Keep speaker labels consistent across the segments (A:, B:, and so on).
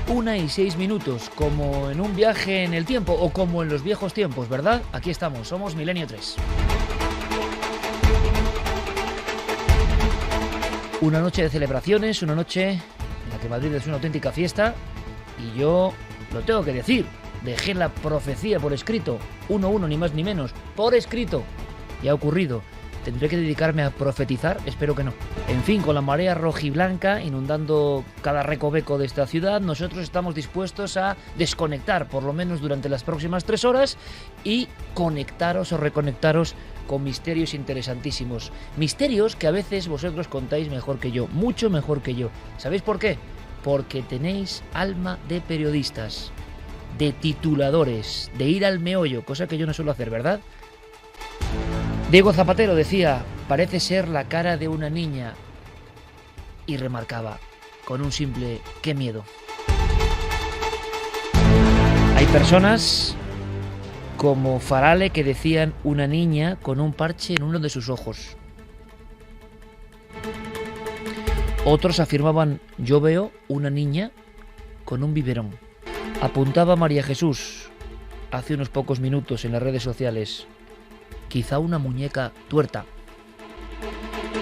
A: 1:06, como en un viaje en el tiempo o como en los viejos tiempos, ¿verdad? Aquí estamos, somos Milenio 3. Una noche de celebraciones, una noche en la que Madrid es una auténtica fiesta y yo lo tengo que decir, dejé la profecía por escrito, 1-1 ni más ni menos, por escrito, y ha ocurrido. ¿Tendré que dedicarme a profetizar? Espero que no. En fin, con la marea rojiblanca inundando cada recoveco de esta ciudad, nosotros estamos dispuestos a desconectar, por lo menos durante las próximas 3 horas, y conectaros o reconectaros con misterios interesantísimos. Misterios que a veces vosotros contáis mejor que yo, mucho mejor que yo. ¿Sabéis por qué? Porque tenéis alma de periodistas, de tituladores, de ir al meollo, cosa que yo no suelo hacer, ¿verdad? Diego Zapatero decía, parece ser la cara de una niña, y remarcaba, con un simple ¡qué miedo! Hay personas como Farale que decían una niña con un parche en uno de sus ojos. Otros afirmaban, yo veo una niña con un biberón. Apuntaba María Jesús hace unos pocos minutos en las redes sociales, quizá una muñeca tuerta.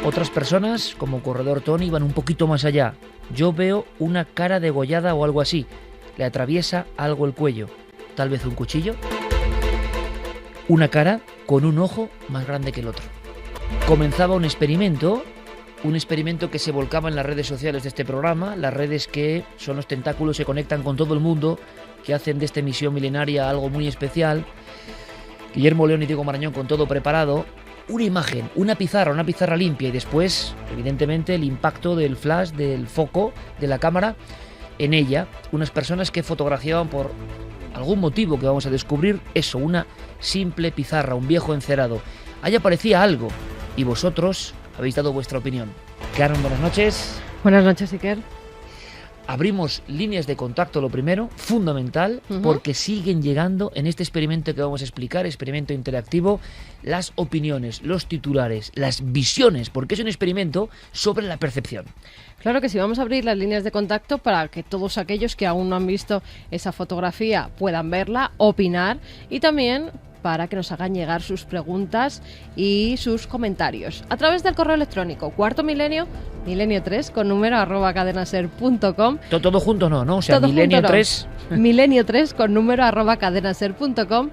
A: Otras personas, como Corredor Tony, iban un poquito más allá. Yo veo una cara degollada o algo así. Le atraviesa algo el cuello. Tal vez un cuchillo. Una cara con un ojo más grande que el otro. Comenzaba un experimento que se volcaba en las redes sociales de este programa, las redes que son los tentáculos, se conectan con todo el mundo, que hacen de esta emisión milenaria algo muy especial. Guillermo León y Diego Marañón con todo preparado, una imagen, una pizarra limpia y después, evidentemente, el impacto del flash, del foco, de la cámara en ella. Unas personas que fotografiaban por algún motivo que vamos a descubrir, eso, una simple pizarra, un viejo encerado. Ahí aparecía algo y vosotros habéis dado vuestra opinión. Karen, buenas noches.
B: Buenas noches, Iker.
A: Abrimos líneas de contacto, lo primero, fundamental, porque siguen llegando en este experimento que vamos a explicar, experimento interactivo, las opiniones, los titulares, las visiones, porque es un experimento sobre la percepción.
B: Claro que sí, vamos a abrir las líneas de contacto para que todos aquellos que aún no han visto esa fotografía puedan verla, opinar y también para que nos hagan llegar sus preguntas y sus comentarios a través del correo electrónico milenio3 con número @cadenaser.com.
A: Todo junto no, o sea,
B: todo
A: Milenio
B: junto, no.
A: 3.
B: Milenio3 con número @cadenaser.com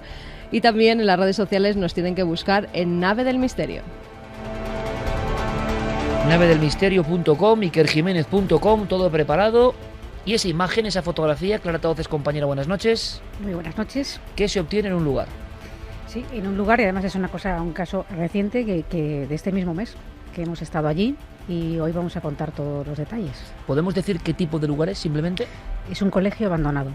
B: y también en las redes sociales nos tienen que buscar en Nave del Misterio.
A: navedelmisterio.com, ikerjiménez.com, todo preparado. Y esa imagen, esa fotografía, Clara Tauces, compañera, buenas noches.
C: Muy buenas noches.
A: ¿Qué se obtiene en un lugar?
C: Sí, en un lugar, y además es un caso reciente que de este mismo mes, que hemos estado allí y hoy vamos a contar todos los detalles.
A: ¿Podemos decir qué tipo de lugar es, simplemente?
C: Es un colegio abandonado.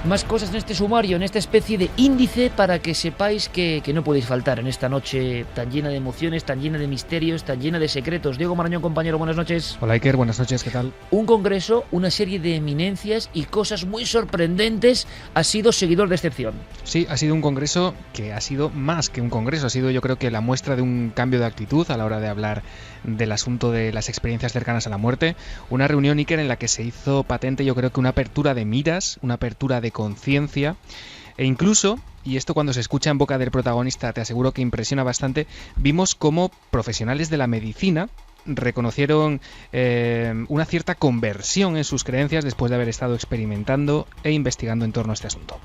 A: Más cosas en este sumario, en esta especie de índice para que sepáis que no podéis faltar en esta noche tan llena de emociones, tan llena de misterios, tan llena de secretos. Diego Marañón, compañero, buenas noches.
D: Hola Iker, buenas noches, ¿qué tal?
A: Un congreso, una serie de eminencias y cosas muy sorprendentes. ¿Has sido seguidor de excepción?
D: Sí, ha sido un congreso que ha sido más que un congreso, ha sido yo creo que la muestra de un cambio de actitud a la hora de hablar del asunto de las experiencias cercanas a la muerte. Una reunión, Iker, en la que se hizo patente yo creo que una apertura de miras, una apertura de conciencia e incluso, y esto cuando se escucha en boca del protagonista te aseguro que impresiona bastante, vimos cómo profesionales de la medicina reconocieron una cierta conversión en sus creencias después de haber estado experimentando e investigando en torno a este asunto.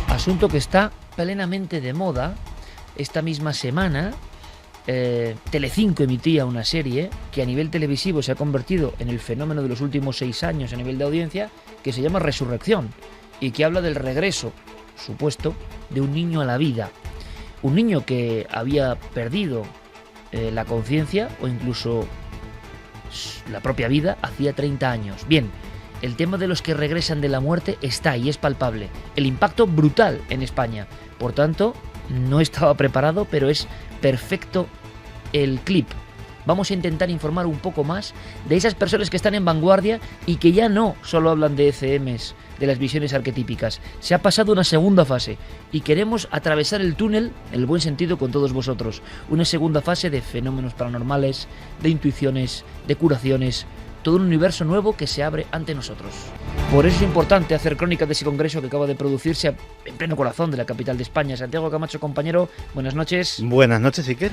A: Asunto que está plenamente de moda. Esta misma semana Telecinco emitía una serie que a nivel televisivo se ha convertido en el fenómeno de los últimos 6 años a nivel de audiencia, que se llama Resurrección y que habla del regreso supuesto de un niño a la vida. Un niño que había perdido la conciencia o incluso la propia vida hacía 30 años. Bien, el tema de los que regresan de la muerte está y es palpable. El impacto brutal en España. Por tanto, no estaba preparado, pero es perfecto el clip. Vamos a intentar informar un poco más de esas personas que están en vanguardia y que ya no solo hablan de ECMs, de las visiones arquetípicas. Se ha pasado una segunda fase y queremos atravesar el túnel, en el buen sentido, con todos vosotros. Una segunda fase de fenómenos paranormales, de intuiciones, de curaciones, todo un universo nuevo que se abre ante nosotros. Por eso es importante hacer crónica de ese congreso que acaba de producirse en pleno corazón de la capital de España. Santiago Camacho, compañero, buenas noches.
E: Buenas noches, Iker.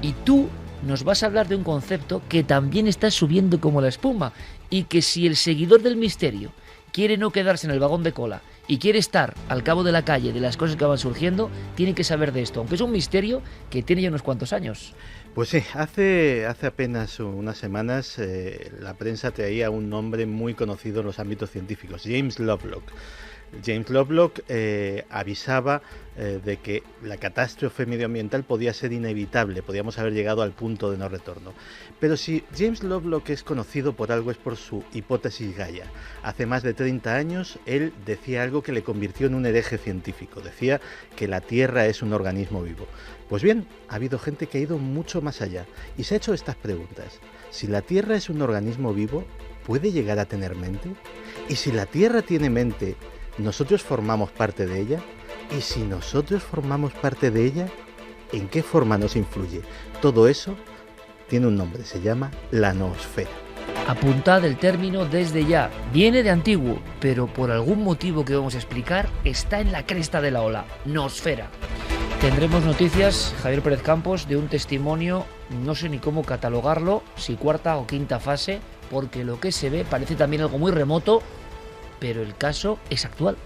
A: Y tú nos vas a hablar de un concepto que también está subiendo como la espuma, y que si el seguidor del misterio quiere no quedarse en el vagón de cola y quiere estar al cabo de la calle de las cosas que van surgiendo, tiene que saber de esto, aunque es un misterio que tiene ya unos cuantos años.
E: Pues sí, hace apenas unas semanas la prensa traía un nombre muy conocido en los ámbitos científicos, James Lovelock. James Lovelock avisaba de que la catástrofe medioambiental podía ser inevitable, podíamos haber llegado al punto de no retorno. Pero si James Lovelock es conocido por algo es por su hipótesis Gaia. Hace más de 30 años él decía algo que le convirtió en un hereje científico. Decía que la Tierra es un organismo vivo. Pues bien, ha habido gente que ha ido mucho más allá y se ha hecho estas preguntas. Si la Tierra es un organismo vivo, ¿puede llegar a tener mente? Y si la Tierra tiene mente, ¿nosotros formamos parte de ella? Y si nosotros formamos parte de ella, ¿en qué forma nos influye? Todo eso tiene un nombre, se llama la noosfera.
A: Apuntad el término desde ya. Viene de antiguo, pero por algún motivo que vamos a explicar, está en la cresta de la ola, noosfera. Tendremos noticias, Javier Pérez Campos, de un testimonio, no sé ni cómo catalogarlo, si cuarta o quinta fase, porque lo que se ve parece también algo muy remoto, pero el caso es actual.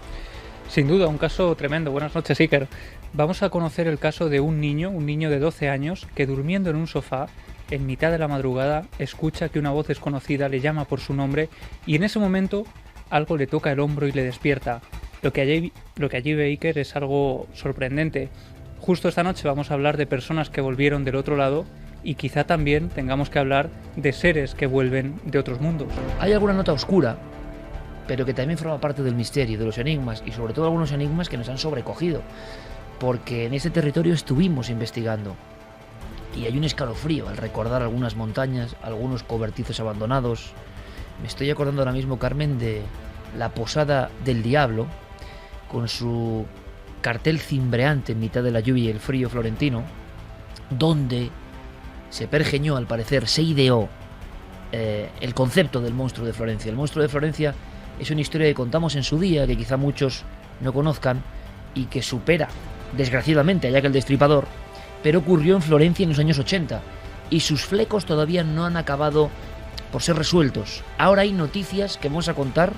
F: Sin duda, un caso tremendo. Buenas noches, Iker. Vamos a conocer el caso de un niño de 12 años, que durmiendo en un sofá, en mitad de la madrugada, escucha que una voz desconocida le llama por su nombre y en ese momento algo le toca el hombro y le despierta. Lo que allí ve Iker es algo sorprendente. Justo esta noche vamos a hablar de personas que volvieron del otro lado y quizá también tengamos que hablar de seres que vuelven de otros mundos.
A: Hay alguna nota oscura, pero que también forma parte del misterio, de los enigmas, y sobre todo algunos enigmas que nos han sobrecogido, porque en este territorio estuvimos investigando y hay un escalofrío al recordar algunas montañas, algunos cobertizos abandonados. Me estoy acordando ahora mismo, Carmen, de la Posada del Diablo, con su cartel cimbreante en mitad de la lluvia y el frío florentino, donde se pergeñó, al parecer, se ideó el concepto del monstruo de Florencia. El monstruo de Florencia es una historia que contamos en su día, que quizá muchos no conozcan, y que supera, desgraciadamente, a Jack el Destripador, pero ocurrió en Florencia en los años 80, y sus flecos todavía no han acabado por ser resueltos. Ahora hay noticias que vamos a contar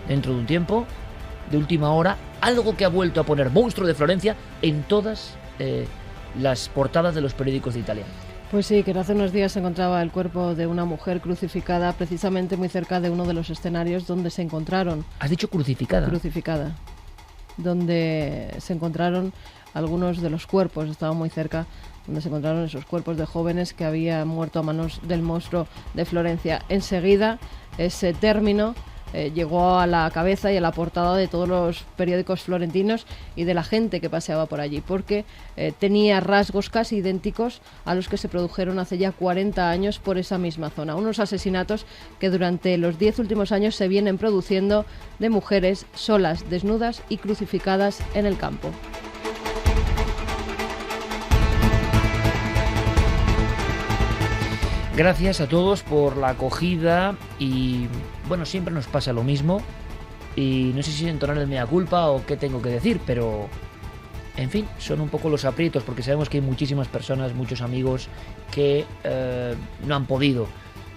A: dentro de un tiempo, de última hora, algo que ha vuelto a poner monstruo de Florencia en todas las portadas de los periódicos de Italia.
B: Pues sí, que hace unos días se encontraba el cuerpo de una mujer crucificada precisamente muy cerca de uno de los escenarios donde se encontraron.
A: ¿Has dicho crucificada?
B: Crucificada. Donde se encontraron algunos de los cuerpos, estaba muy cerca, donde se encontraron esos cuerpos de jóvenes que habían muerto a manos del monstruo de Florencia. Enseguida, ese término llegó a la cabeza y a la portada de todos los periódicos florentinos y de la gente que paseaba por allí, porque tenía rasgos casi idénticos a los que se produjeron hace ya 40 años por esa misma zona. Unos asesinatos que durante los 10 últimos años se vienen produciendo de mujeres solas, desnudas y crucificadas en el campo.
A: Gracias a todos por la acogida y, bueno, siempre nos pasa lo mismo y no sé si entonar el mea culpa o qué tengo que decir, pero, en fin, son un poco los aprietos porque sabemos que hay muchísimas personas, muchos amigos que no han podido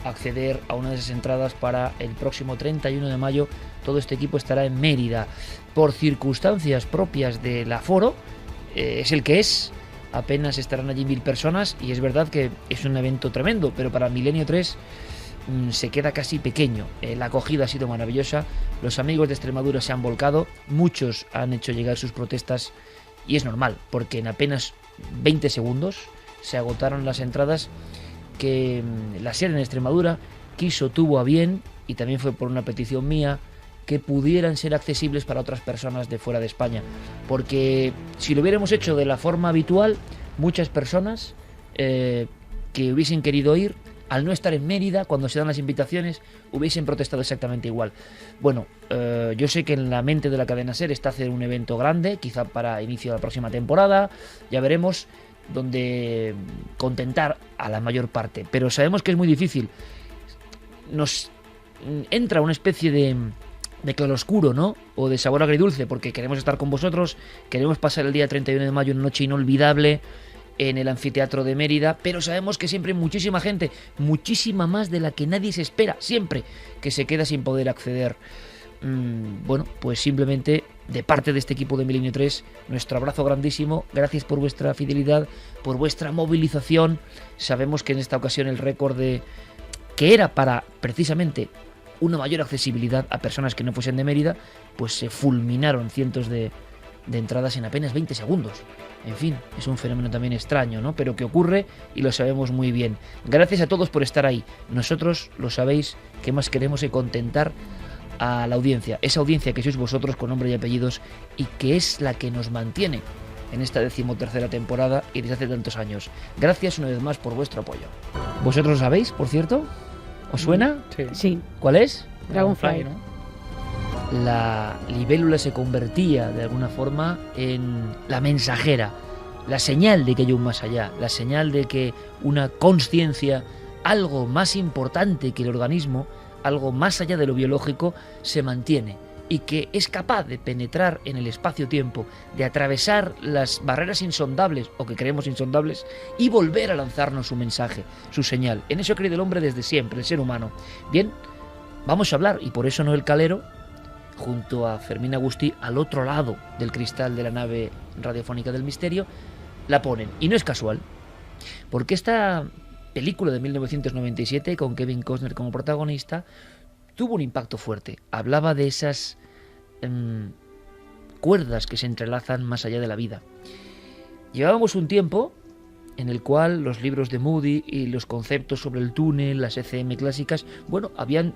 A: acceder a una de esas entradas para el próximo 31 de mayo. Todo este equipo estará en Mérida. Por circunstancias propias del aforo, es el que es. Apenas estarán allí 1000 personas y es verdad que es un evento tremendo, pero para Milenio 3 se queda casi pequeño. La acogida ha sido maravillosa, los amigos de Extremadura se han volcado, muchos han hecho llegar sus protestas y es normal, porque en apenas 20 segundos se agotaron las entradas que la SER en Extremadura tuvo a bien, y también fue por una petición mía, que pudieran ser accesibles para otras personas de fuera de España, porque si lo hubiéramos hecho de la forma habitual, muchas personas que hubiesen querido ir, al no estar en Mérida, cuando se dan las invitaciones, hubiesen protestado exactamente igual. Bueno, yo sé que en la mente de la cadena SER está hacer un evento grande, quizá para inicio de la próxima temporada, ya veremos, donde contentar a la mayor parte, pero sabemos que es muy difícil. Nos entra una especie de claroscuro, ¿no? O de sabor agridulce, porque queremos estar con vosotros, queremos pasar el día 31 de mayo, una noche inolvidable en el anfiteatro de Mérida, pero sabemos que siempre hay muchísima gente, muchísima más de la que nadie se espera, siempre, que se queda sin poder acceder. Bueno, pues simplemente de parte de este equipo de Milenio 3, nuestro abrazo grandísimo, gracias por vuestra fidelidad, por vuestra movilización. Sabemos que en esta ocasión el récord que era para precisamente una mayor accesibilidad a personas que no fuesen de Mérida, pues se fulminaron cientos de entradas en apenas 20 segundos. En fin, es un fenómeno también extraño, ¿no? Pero que ocurre y lo sabemos muy bien. Gracias a todos por estar ahí. Nosotros, lo sabéis, que más queremos es contentar a la audiencia, esa audiencia que sois vosotros con nombre y apellidos y que es la que nos mantiene en esta 13ª temporada y desde hace tantos años. Gracias una vez más por vuestro apoyo. ¿Vosotros lo sabéis, por cierto? ¿Os suena?
C: Sí.
A: ¿Cuál es?
C: Dragonfly,
F: ¿no?
A: La libélula se convertía de alguna forma en la mensajera, la señal de que hay un más allá, la señal de que una consciencia, algo más importante que el organismo, algo más allá de lo biológico, se mantiene y que es capaz de penetrar en el espacio-tiempo, de atravesar las barreras insondables o que creemos insondables y volver a lanzarnos su mensaje, su señal. En eso ha creído el hombre desde siempre, el ser humano. Bien, vamos a hablar, y por eso Noel Calero, junto a Fermín Agustí, al otro lado del cristal de la nave radiofónica del misterio, la ponen. Y no es casual, porque esta película de 1997, con Kevin Costner como protagonista, tuvo un impacto fuerte. Hablaba de esas cuerdas que se entrelazan más allá de la vida. Llevábamos un tiempo en el cual los libros de Moody y los conceptos sobre el túnel, las ECM clásicas, bueno, habían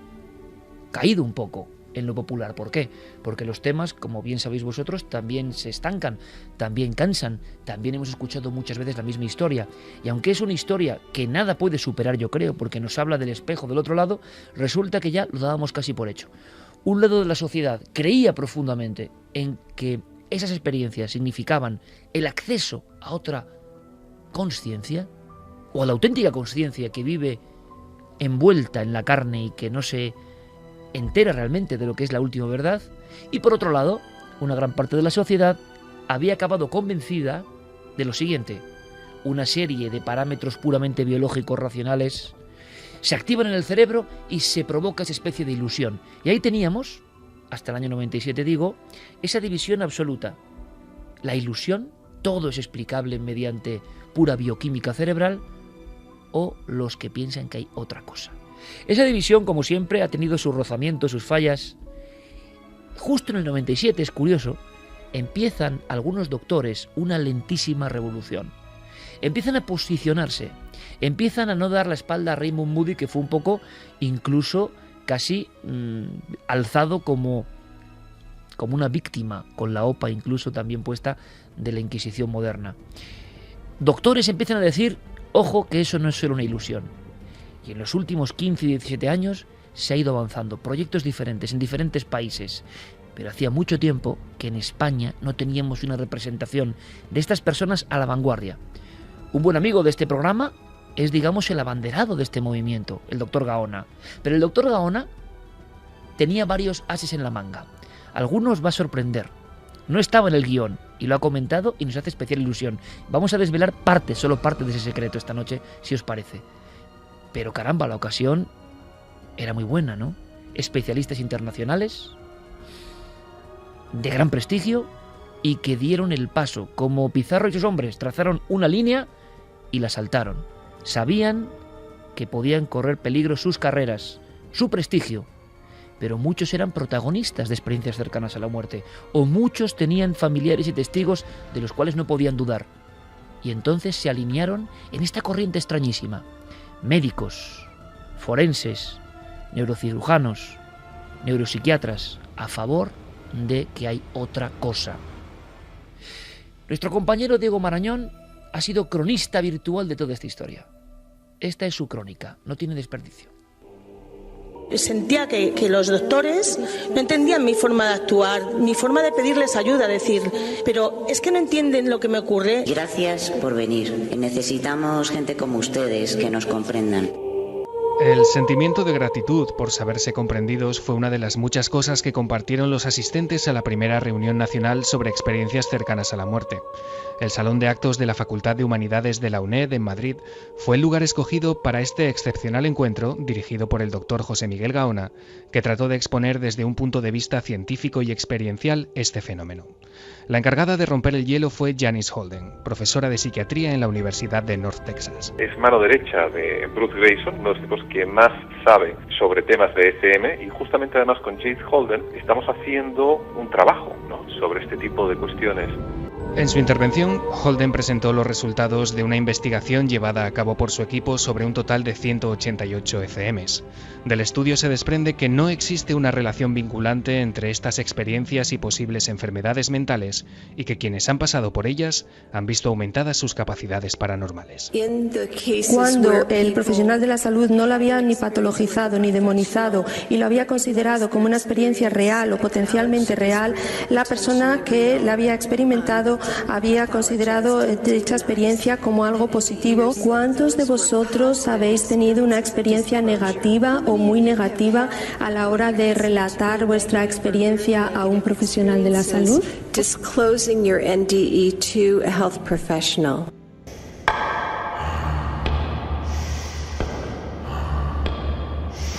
A: caído un poco en lo popular. ¿Por qué? Porque los temas, como bien sabéis vosotros, también se estancan, también cansan, también hemos escuchado muchas veces la misma historia. Y aunque es una historia que nada puede superar, yo creo, porque nos habla del espejo del otro lado, resulta que ya lo dábamos casi por hecho. Un lado de la sociedad creía profundamente en que esas experiencias significaban el acceso a otra consciencia, o a la auténtica consciencia que vive envuelta en la carne y que no se entera realmente de lo que es la última verdad, y por otro lado, una gran parte de la sociedad había acabado convencida de lo siguiente: una serie de parámetros puramente biológicos racionales se activan en el cerebro y se provoca esa especie de ilusión. Y ahí teníamos, hasta el año 97 digo, esa división absoluta. La ilusión, todo es explicable mediante pura bioquímica cerebral, o los que piensan que hay otra cosa. Esa división, como siempre, ha tenido sus rozamientos, sus fallas. Justo en el 97, es curioso, empiezan algunos doctores una lentísima revolución. Empiezan a posicionarse, empiezan a no dar la espalda a Raymond Moody, que fue un poco, incluso casi alzado como una víctima, con la OPA incluso también puesta, de la Inquisición moderna. Doctores empiezan a decir, ojo, que eso no es solo una ilusión. Y en los últimos 15 y 17 años se ha ido avanzando, proyectos diferentes en diferentes países. Pero hacía mucho tiempo que en España no teníamos una representación de estas personas a la vanguardia. Un buen amigo de este programa es, digamos, el abanderado de este movimiento, el doctor Gaona. Pero el doctor Gaona tenía varios ases en la manga. Algunos va a sorprender. No estaba en el guión y lo ha comentado y nos hace especial ilusión. Vamos a desvelar solo parte de ese secreto esta noche, si os parece. Pero caramba, la ocasión era muy buena, ¿no? Especialistas internacionales de gran prestigio y que dieron el paso. Como Pizarro y sus hombres trazaron una línea y la saltaron. Sabían que podían correr peligro sus carreras, su prestigio, pero muchos eran protagonistas de experiencias cercanas a la muerte, o muchos tenían familiares y testigos de los cuales no podían dudar. Y entonces se alinearon en esta corriente extrañísima. Médicos, forenses, neurocirujanos, neuropsiquiatras, a favor de que hay otra cosa. Nuestro compañero Diego Marañón ha sido cronista virtual de toda esta historia. Esta es su crónica, no tiene desperdicio.
G: Sentía que los doctores no entendían mi forma de actuar, mi forma de pedirles ayuda, decir, pero es que no entienden lo que me ocurre.
H: Gracias por venir. Necesitamos gente como ustedes que nos comprendan.
D: El sentimiento de gratitud por saberse comprendidos fue una de las muchas cosas que compartieron los asistentes a la primera reunión nacional sobre experiencias cercanas a la muerte. El Salón de Actos de la Facultad de Humanidades de la UNED en Madrid fue el lugar escogido para este excepcional encuentro dirigido por el doctor José Miguel Gaona, que trató de exponer desde un punto de vista científico y experiencial este fenómeno. La encargada de romper el hielo fue Janice Holden, profesora de psiquiatría en la Universidad de North Texas.
H: Es mano derecha de Bruce Greyson, uno de los tipos que más sabe sobre temas de ECM, y justamente además con Janice Holden estamos haciendo un trabajo, ¿no?, sobre este tipo de cuestiones.
D: En su intervención, Holden presentó los resultados de una investigación llevada a cabo por su equipo sobre un total de 188 ECMs. Del estudio se desprende que no existe una relación vinculante entre estas experiencias y posibles enfermedades mentales y que quienes han pasado por ellas han visto aumentadas sus capacidades paranormales.
I: Cuando el profesional de la salud no lo había ni patologizado ni demonizado y lo había considerado como una experiencia real o potencialmente real, la persona que la había experimentado había considerado dicha experiencia como algo positivo. ¿Cuántos de vosotros habéis tenido una experiencia negativa o muy negativa a la hora de relatar vuestra experiencia a un profesional de la salud?
J: Disclosing your NDE to a health professional.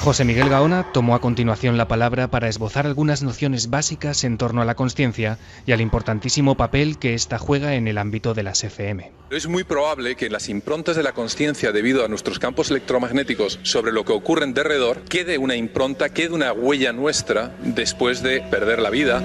D: José Miguel Gaona tomó a continuación la palabra para esbozar algunas nociones básicas en torno a la consciencia y al importantísimo papel que ésta juega en el ámbito de las ECM.
K: Es muy probable que en las improntas de la consciencia, debido a nuestros campos electromagnéticos sobre lo que ocurre en derredor, quede una impronta, quede una huella nuestra después de perder la vida.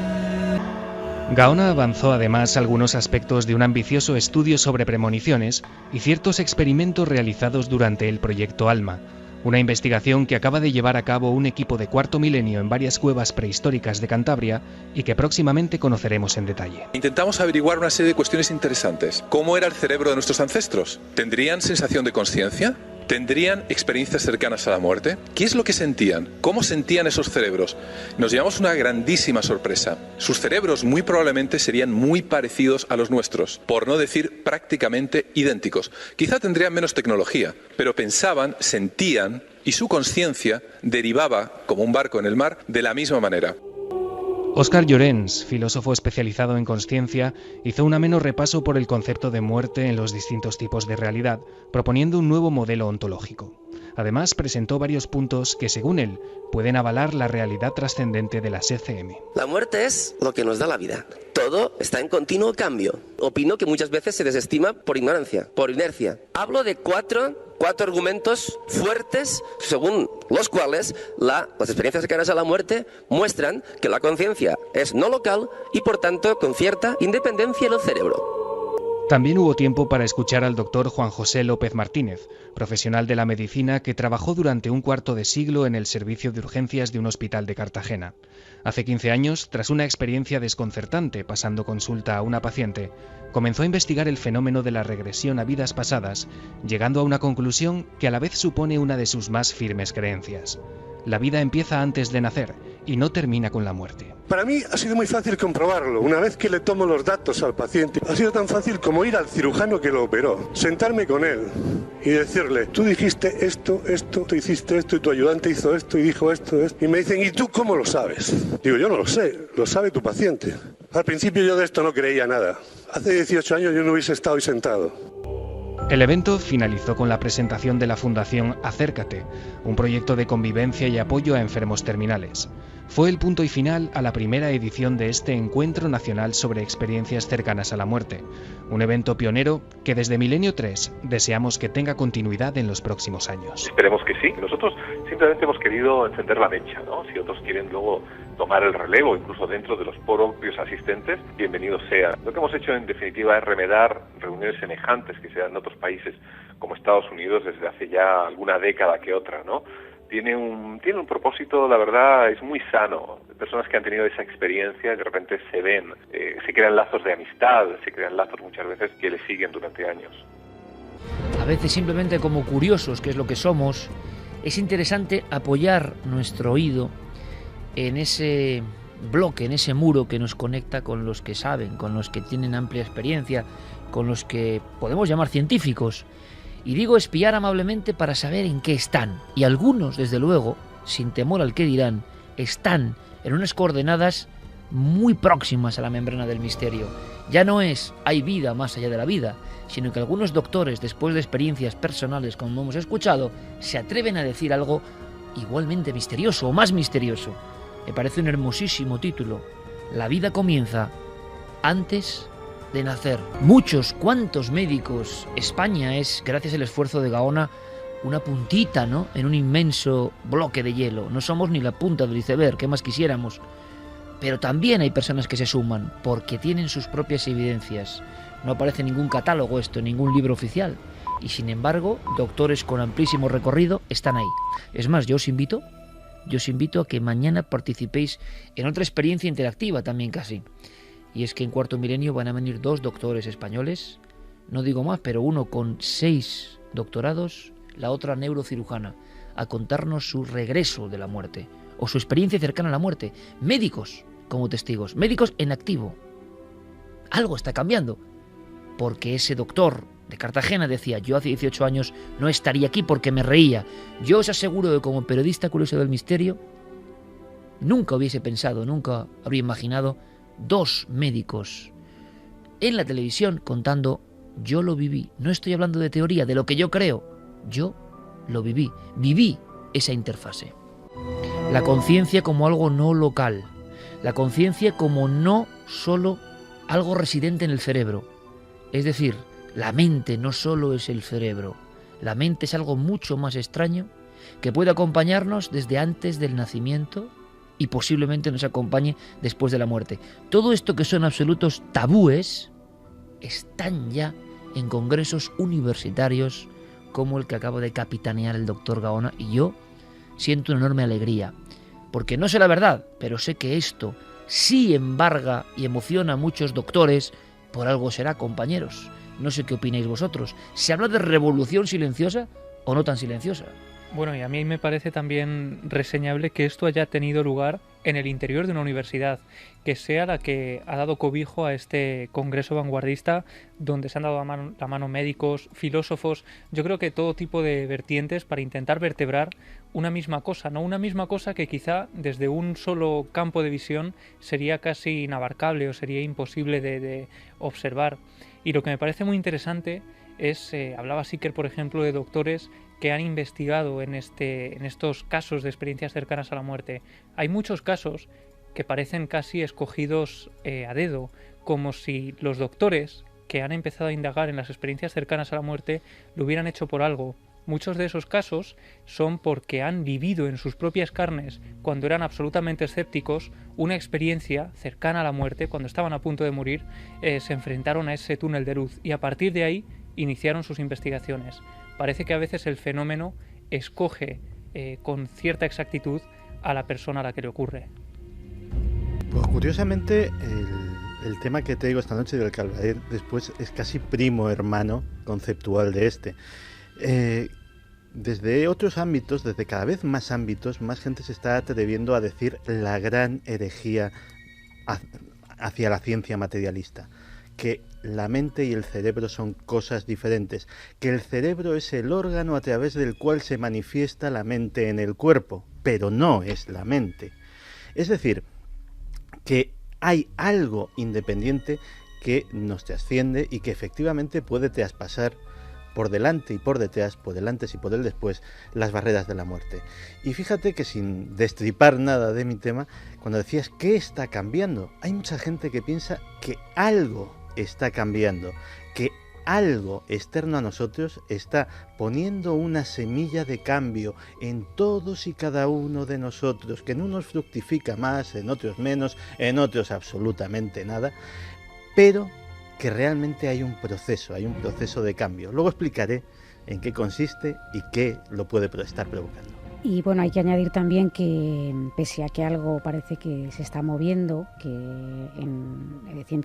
D: Gaona avanzó además algunos aspectos de un ambicioso estudio sobre premoniciones y ciertos experimentos realizados durante el proyecto ALMA, una investigación que acaba de llevar a cabo un equipo de Cuarto Milenio en varias cuevas prehistóricas de Cantabria y que próximamente conoceremos en detalle.
K: Intentamos averiguar una serie de cuestiones interesantes. ¿Cómo era el cerebro de nuestros ancestros? ¿Tendrían sensación de conciencia? ¿Tendrían experiencias cercanas a la muerte? ¿Qué es lo que sentían? ¿Cómo sentían esos cerebros? Nos llevamos una grandísima sorpresa. Sus cerebros muy probablemente serían muy parecidos a los nuestros, por no decir prácticamente idénticos. Quizá tendrían menos tecnología, pero pensaban, sentían y su conciencia derivaba, como un barco en el mar, de la misma manera.
D: Óscar Llorens, filósofo especializado en consciencia, hizo un ameno repaso por el concepto de muerte en los distintos tipos de realidad, proponiendo un nuevo modelo ontológico. Además, presentó varios puntos que, según él, pueden avalar la realidad trascendente de las ECM.
L: La muerte es lo que nos da la vida. Todo está en continuo cambio. Opino que muchas veces se desestima por ignorancia, por inercia. Hablo de cuatro argumentos fuertes según los cuales las experiencias cercanas a la muerte muestran que la conciencia es no local y por tanto con cierta independencia del cerebro.
D: También hubo tiempo para escuchar al doctor Juan José López Martínez, profesional de la medicina que trabajó durante un cuarto de siglo en el servicio de urgencias de un hospital de Cartagena. Hace 15 años, tras una experiencia desconcertante pasando consulta a una paciente, comenzó a investigar el fenómeno de la regresión a vidas pasadas, llegando a una conclusión que a la vez supone una de sus más firmes creencias. La vida empieza antes de nacer y no termina con la muerte.
M: Para mí ha sido muy fácil comprobarlo. Una vez que le tomo los datos al paciente, ha sido tan fácil como ir al cirujano que lo operó, sentarme con él y decirle: tú dijiste esto, tú hiciste esto y tu ayudante hizo esto y dijo esto. Y me dicen: ¿y tú cómo lo sabes? Digo: yo no lo sé, lo sabe tu paciente. Al principio yo de esto no creía nada. Hace 18 años yo no hubiese estado ahí sentado.
D: El evento finalizó con la presentación de la Fundación Acércate, un proyecto de convivencia y apoyo a enfermos terminales. Fue el punto y final a la primera edición de este Encuentro Nacional sobre Experiencias Cercanas a la Muerte, un evento pionero que desde Milenio 3 deseamos que tenga continuidad en los próximos años.
H: Esperemos que sí. Nosotros simplemente hemos querido encender la mecha, ¿no? Si otros quieren luego tomar el relevo, incluso dentro de los propios asistentes, bienvenido sea. Lo que hemos hecho en definitiva es remedar reuniones semejantes que se dan en otros países como Estados Unidos desde hace ya alguna década que otra, ¿no? Tiene un propósito, la verdad, es muy sano. Personas que han tenido esa experiencia de repente se ven, se crean lazos de amistad, se crean lazos muchas veces que les siguen durante años.
A: A veces simplemente como curiosos, que es lo que somos, es interesante apoyar nuestro oído en ese bloque, en ese muro que nos conecta con los que saben, con los que tienen amplia experiencia, con los que podemos llamar científicos. Y digo espiar amablemente para saber en qué están. Y algunos, desde luego, sin temor al que dirán, están en unas coordenadas muy próximas a la membrana del misterio. Ya no es hay vida más allá de la vida, sino que algunos doctores, después de experiencias personales como hemos escuchado, se atreven a decir algo igualmente misterioso o más misterioso. Me parece un hermosísimo título. La vida comienza antes de nacer. ¿Cuántos médicos? España es, gracias al esfuerzo de Gaona, una puntita, ¿no?, en un inmenso bloque de hielo. No somos ni la punta del iceberg, ¿qué más quisiéramos? Pero también hay personas que se suman porque tienen sus propias evidencias. No aparece en ningún catálogo esto, en ningún libro oficial. Y sin embargo, doctores con amplísimo recorrido están ahí. Es más, yo os invito a que mañana participéis en otra experiencia interactiva también casi. Y es que en Cuarto Milenio van a venir 2 doctores españoles, no digo más, pero uno con 6 doctorados, la otra neurocirujana, a contarnos su regreso de la muerte o su experiencia cercana a la muerte. Médicos como testigos, médicos en activo. Algo está cambiando, porque ese doctor de Cartagena decía: yo hace 18 años no estaría aquí porque me reía. Yo os aseguro que como periodista curioso del misterio nunca hubiese pensado, nunca habría imaginado 2 médicos en la televisión contando: yo lo viví. No estoy hablando de teoría, de lo que yo creo. Yo lo viví. Viví esa interfase. La conciencia como algo no local. La conciencia como no solo algo residente en el cerebro. Es decir, la mente no solo es el cerebro. La mente es algo mucho más extraño que puede acompañarnos desde antes del nacimiento y posiblemente nos acompañe después de la muerte. Todo esto que son absolutos tabúes están ya en congresos universitarios como el que acaba de capitanear el doctor Gaona, y yo siento una enorme alegría, porque no sé la verdad, pero sé que esto sí embarga y emociona a muchos doctores. Por algo será, compañeros. No sé qué opináis vosotros. ¿Se habla de revolución silenciosa o no tan silenciosa?
F: Bueno, y a mí me parece también reseñable que esto haya tenido lugar en el interior de una universidad, que sea la que ha dado cobijo a este congreso vanguardista, donde se han dado la mano médicos, filósofos, yo creo que todo tipo de vertientes para intentar vertebrar una misma cosa, ¿no? Una misma cosa que quizá desde un solo campo de visión sería casi inabarcable o sería imposible de observar. Y lo que me parece muy interesante es, hablaba Siker, por ejemplo, de doctores que han investigado en estos casos de experiencias cercanas a la muerte. Hay muchos casos que parecen casi escogidos a dedo, como si los doctores que han empezado a indagar en las experiencias cercanas a la muerte lo hubieran hecho por algo. Muchos de esos casos son porque han vivido en sus propias carnes, cuando eran absolutamente escépticos, una experiencia cercana a la muerte. Cuando estaban a punto de morir, se enfrentaron a ese túnel de luz y a partir de ahí iniciaron sus investigaciones. Parece que a veces el fenómeno escoge con cierta exactitud a la persona a la que le ocurre.
E: Pues curiosamente el tema que te digo esta noche, del que hablaré después, es casi primo hermano conceptual de este. Desde otros ámbitos, desde cada vez más ámbitos, más gente se está atreviendo a decir la gran herejía hacia la ciencia materialista, que la mente y el cerebro son cosas diferentes, que el cerebro es el órgano a través del cual se manifiesta la mente en el cuerpo, pero no es la mente. Es decir, que hay algo independiente que nos trasciende y que efectivamente puede traspasar por delante y por detrás, por el antes y por el después, las barreras de la muerte. Y fíjate que, sin destripar nada de mi tema, cuando decías ¿qué está cambiando?, hay mucha gente que piensa que algo está cambiando, que algo externo a nosotros está poniendo una semilla de cambio en todos y cada uno de nosotros, que en unos fructifica más, en otros menos, en otros absolutamente nada, pero que realmente hay un proceso de cambio. Luego explicaré en qué consiste y qué lo puede estar provocando.
C: Y bueno, hay que añadir también que pese a que algo parece que se está moviendo, que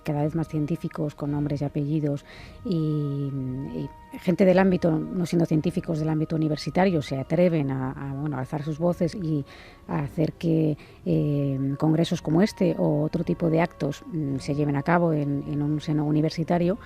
C: cada vez más científicos con nombres y apellidos y gente del ámbito, no siendo científicos del ámbito universitario, se atreven a alzar sus voces y a hacer que congresos como este o otro tipo de actos se lleven a cabo en un seno universitario,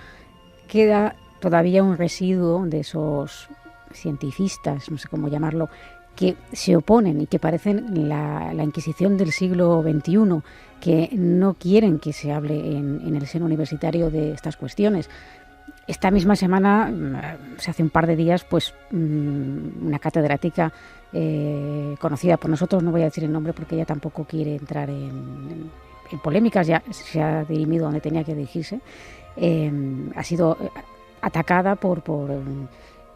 C: queda todavía un residuo de esos cientifistas, no sé cómo llamarlo, que se oponen y que parecen la Inquisición del siglo XXI, que no quieren que se hable en el seno universitario de estas cuestiones. Esta misma semana, hace un par de días, pues una catedrática conocida por nosotros, no voy a decir el nombre porque ella tampoco quiere entrar en polémicas, ya se ha dirimido donde tenía que dirigirse, ha sido atacada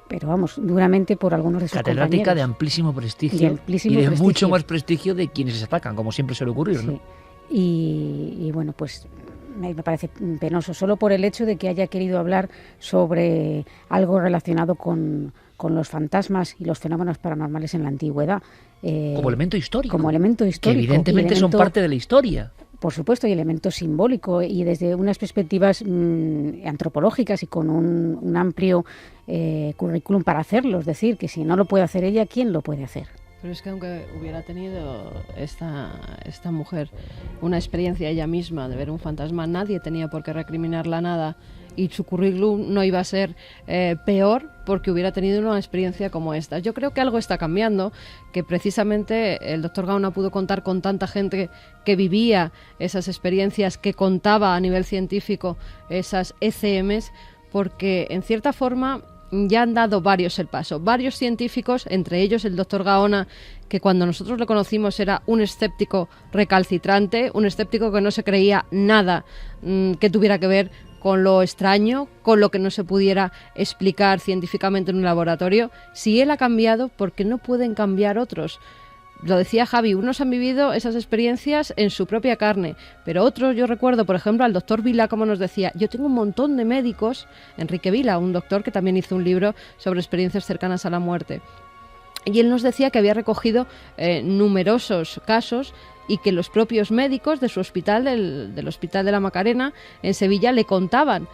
C: pero vamos, duramente por algunos de sus
A: catedrática
C: compañeros.
A: De amplísimo prestigio y de mucho más prestigio de quienes se atacan, como siempre suele ocurrir, ¿no?
C: Sí. Y bueno, pues me parece penoso, solo por el hecho de que haya querido hablar sobre algo relacionado con los fantasmas y los fenómenos paranormales en la antigüedad.
A: Como elemento histórico.
C: Como elemento histórico.
A: Que evidentemente son parte de la historia.
C: Por supuesto, y elemento simbólico, y desde unas perspectivas antropológicas y con un amplio currículum para hacerlo. Es decir, que si no lo puede hacer ella, ¿quién lo puede hacer?
B: Pero es que aunque hubiera tenido esta mujer una experiencia ella misma de ver un fantasma, nadie tenía por qué recriminarla nada, y su currículum no iba a ser peor porque hubiera tenido una experiencia como esta. Yo creo que algo está cambiando, que precisamente el doctor Gaona pudo contar con tanta gente que vivía esas experiencias, que contaba a nivel científico esas ECMs, porque en cierta forma ya han dado varios el paso. Varios científicos, entre ellos el doctor Gaona, que cuando nosotros lo conocimos era un escéptico recalcitrante, un escéptico que no se creía nada que tuviera que ver con lo extraño, con lo que no se pudiera explicar científicamente en un laboratorio. Si él ha cambiado, ¿por qué no pueden cambiar otros? Lo decía Javi, unos han vivido esas experiencias en su propia carne, pero otros, yo recuerdo, por ejemplo, al doctor Vila, como nos decía, yo tengo un montón de médicos, Enrique Vila, un doctor que también hizo un libro sobre experiencias cercanas a la muerte, y él nos decía que había recogido numerosos casos y que los propios médicos de su hospital, del Hospital de la Macarena, en Sevilla, le contaban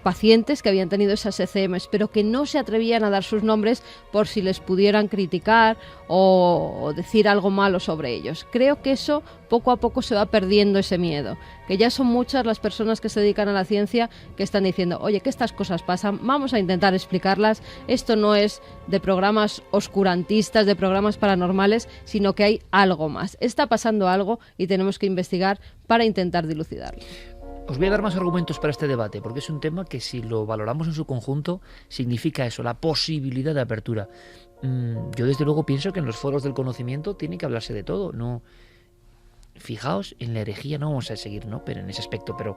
B: pacientes que habían tenido esas ECMs, pero que no se atrevían a dar sus nombres por si les pudieran criticar o decir algo malo sobre ellos. Creo que eso poco a poco se va perdiendo, ese miedo, que ya son muchas las personas que se dedican a la ciencia que están diciendo, oye, que estas cosas pasan, vamos a intentar explicarlas, esto no es de programas oscurantistas, de programas paranormales, sino que hay algo más, está pasando algo y tenemos que investigar para intentar dilucidarlo.
A: Os voy a dar más argumentos para este debate, porque es un tema que, si lo valoramos en su conjunto, significa eso, la posibilidad de apertura. Yo desde luego pienso que en los foros del conocimiento tiene que hablarse de todo. No, fijaos, en la herejía no vamos a seguir, ¿no? Pero en ese aspecto, pero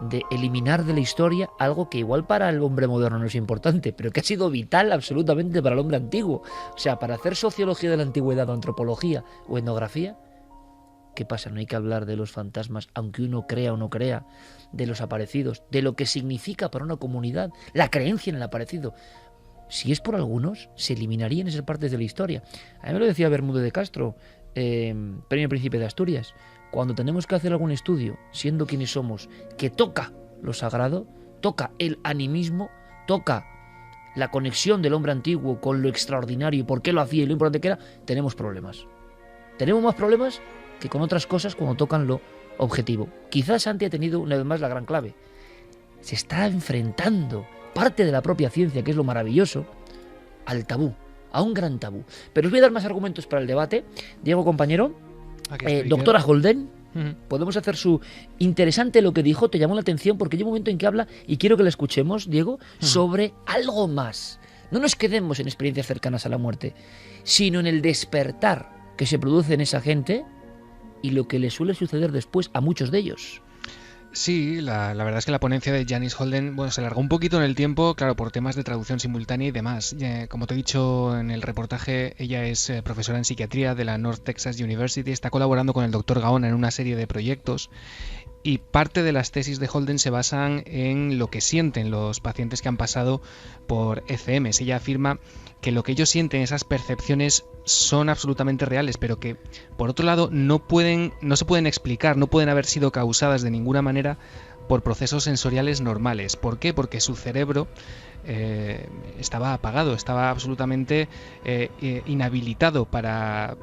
A: de eliminar de la historia algo que igual para el hombre moderno no es importante, pero que ha sido vital absolutamente para el hombre antiguo. O sea, para hacer sociología de la antigüedad, o antropología o etnografía, ¿qué pasa? No hay que hablar de los fantasmas, aunque uno crea o no crea, de los aparecidos, de lo que significa para una comunidad la creencia en el aparecido. Si es por algunos, se eliminarían esas partes de la historia. A mí me lo decía Bermúdez de Castro, Premio Príncipe de Asturias. Cuando tenemos que hacer algún estudio, siendo quienes somos, que toca lo sagrado, toca el animismo, toca la conexión del hombre antiguo con lo extraordinario, por qué lo hacía y lo importante que era, tenemos problemas. Tenemos más problemas que con otras cosas cuando tocan lo objetivo. Quizás Santi ha tenido una vez más la gran clave. Se está enfrentando parte de la propia ciencia, que es lo maravilloso, al tabú, a un gran tabú. Pero os voy a dar más argumentos para el debate. Diego, compañero, doctora Holden, podemos hacer su interesante lo que dijo, te llamó la atención porque hay un momento en que habla, y quiero que la escuchemos, Diego, sobre algo más. No nos quedemos en experiencias cercanas a la muerte, sino en el despertar que se produce en esa gente y lo que le suele suceder después a muchos de ellos.
D: Sí, la verdad es que la ponencia de Janice Holden, bueno, se alargó un poquito en el tiempo, claro, por temas de traducción simultánea y demás. Como te he dicho en el reportaje, ella es profesora en psiquiatría de la North Texas University, está colaborando con el doctor Gaona en una serie de proyectos, y parte de las tesis de Holden se basan en lo que sienten los pacientes que han pasado por ECMs. Ella afirma que lo que ellos sienten, esas percepciones, son absolutamente reales, pero que, por otro lado, no se pueden explicar, no pueden haber sido causadas de ninguna manera por procesos sensoriales normales. ¿Por qué? Porque su cerebro estaba apagado, estaba absolutamente inhabilitado para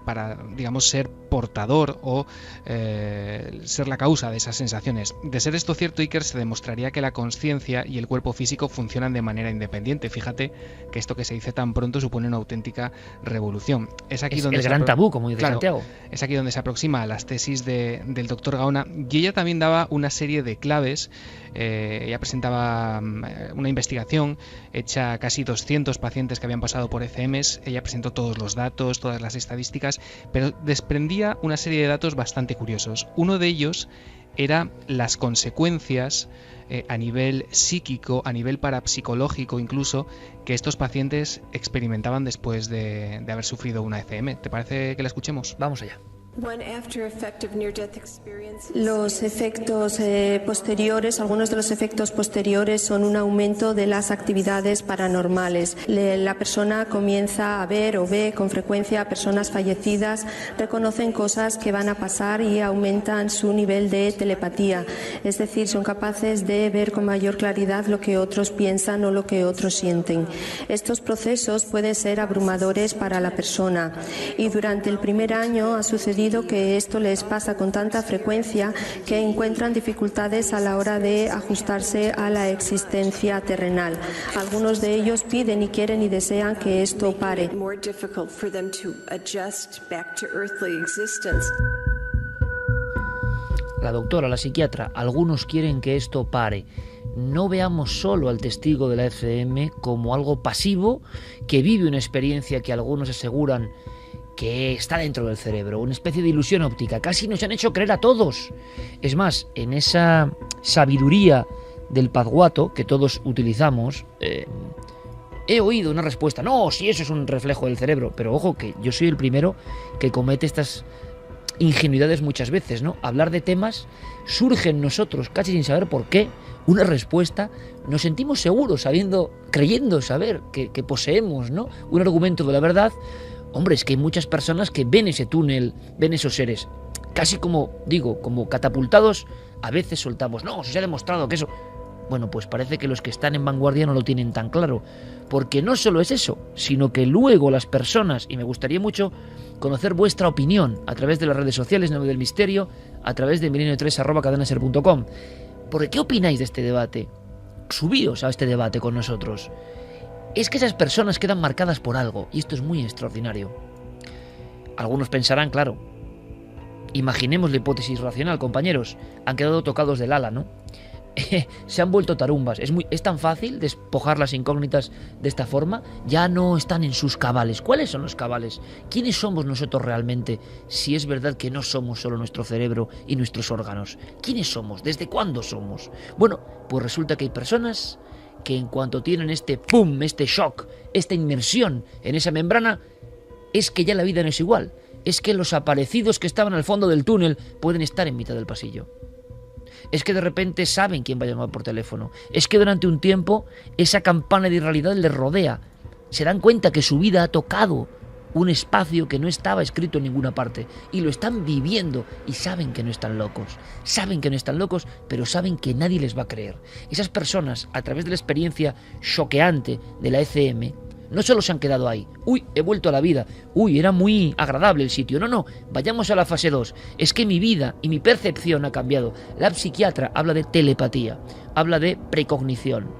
D: digamos, ser portador o ser la causa de esas sensaciones. De ser esto cierto, Iker, se demostraría que la conciencia y el cuerpo físico funcionan de manera independiente. Fíjate que esto que se dice tan pronto supone una auténtica revolución. Es aquí donde
A: el gran tabú, como dice Santiago.
D: Es aquí donde se aproxima a las tesis del doctor Gaona, y ella también daba una serie de claves. Ella presentaba una investigación hecha a casi 200 pacientes que habían pasado por ECMs. Ella presentó todos los datos, todas las estadísticas, pero desprendía una serie de datos bastante curiosos. Uno de ellos era las consecuencias a nivel psíquico, a nivel parapsicológico incluso, que estos pacientes experimentaban después de haber sufrido una ECM. ¿Te parece que la escuchemos?
A: Vamos allá.
I: Los efectos posteriores, algunos de los efectos posteriores son un aumento de las actividades paranormales. La persona comienza a ver o ve con frecuencia a personas fallecidas, reconocen cosas que van a pasar y aumentan su nivel de telepatía. Es decir, son capaces de ver con mayor claridad lo que otros piensan o lo que otros sienten. Estos procesos pueden ser abrumadores para la persona, y durante el primer año ha sucedido que esto les pasa con tanta frecuencia que encuentran dificultades a la hora de ajustarse a la existencia terrenal. Algunos de ellos piden y quieren y desean que esto pare.
A: La doctora, la psiquiatra, algunos quieren que esto pare. No veamos solo al testigo de la ECM como algo pasivo que vive una experiencia que algunos aseguran que está dentro del cerebro, una especie de ilusión óptica. Casi nos han hecho creer a todos. Es más, en esa sabiduría del pazguato que todos utilizamos, he oído una respuesta: no, si eso es un reflejo del cerebro. Pero ojo, que yo soy el primero que comete estas ingenuidades muchas veces, ¿no? Hablar de temas, surge en nosotros, casi sin saber por qué, una respuesta, nos sentimos seguros, creyendo saber que poseemos, ¿no?, un argumento de la verdad. Hombre, es que hay muchas personas que ven ese túnel, ven esos seres, casi como catapultados. A veces soltamos: no, si se ha demostrado que eso... Bueno, pues parece que los que están en vanguardia no lo tienen tan claro, porque no solo es eso, sino que luego las personas, y me gustaría mucho conocer vuestra opinión a través de las redes sociales, Nave del Misterio, a través de milenio3@cadenaser.com. ¿Por qué opináis de este debate? Subíos a este debate con nosotros. Es que esas personas quedan marcadas por algo, y esto es muy extraordinario. Algunos pensarán, claro, imaginemos la hipótesis racional, compañeros, han quedado tocados del ala, ¿no? Se han vuelto tarumbas. Es tan fácil despojar las incógnitas de esta forma. Ya no están en sus cabales. ¿Cuáles son los cabales? ¿Quiénes somos nosotros realmente? Si es verdad que no somos solo nuestro cerebro y nuestros órganos. ¿Quiénes somos? ¿Desde cuándo somos? Bueno, pues resulta que hay personas que en cuanto tienen este pum, este shock, esta inmersión en esa membrana, es que ya la vida no es igual. Es que los aparecidos que estaban al fondo del túnel pueden estar en mitad del pasillo. Es que de repente saben quién va a llamar por teléfono. Es que durante un tiempo esa campana de irrealidad les rodea. Se dan cuenta que su vida ha tocado un espacio que no estaba escrito en ninguna parte, y lo están viviendo, y saben que no están locos. Saben que no están locos, pero saben que nadie les va a creer. Esas personas, a través de la experiencia choqueante de la ECM, no solo se han quedado ahí: uy, he vuelto a la vida, uy, era muy agradable el sitio. No, vayamos a la fase 2. Es que mi vida y mi percepción ha cambiado. La psiquiatra habla de telepatía, habla de precognición.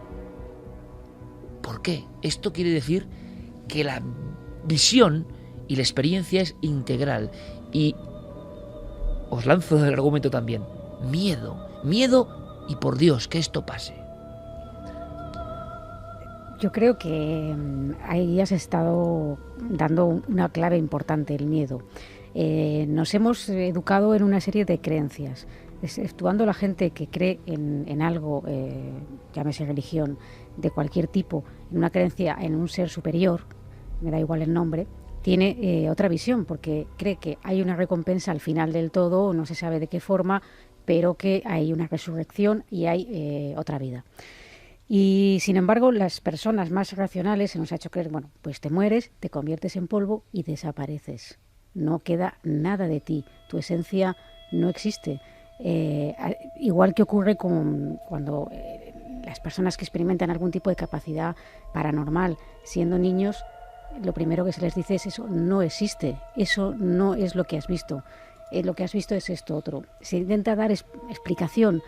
A: ¿Por qué? Esto quiere decir que la visión y la experiencia es integral. Y os lanzo el argumento también: miedo y por Dios que esto pase.
C: Yo creo que ahí has estado dando una clave importante: el miedo. Nos hemos educado en una serie de creencias, exceptuando la gente que cree en algo, llámese religión, de cualquier tipo, en una creencia en un ser superior, me da igual el nombre, tiene otra visión, porque cree que hay una recompensa al final del todo, no se sabe de qué forma, pero que hay una resurrección y hay otra vida. Y sin embargo, las personas más racionales se nos ha hecho creer: bueno, pues te mueres, te conviertes en polvo y desapareces. No queda nada de ti, tu esencia no existe. Igual que ocurre con cuando las personas que experimentan algún tipo de capacidad paranormal siendo niños, lo primero que se les dice es eso no existe, eso no es lo que has visto. Lo que has visto es esto otro. Se intenta dar explicación,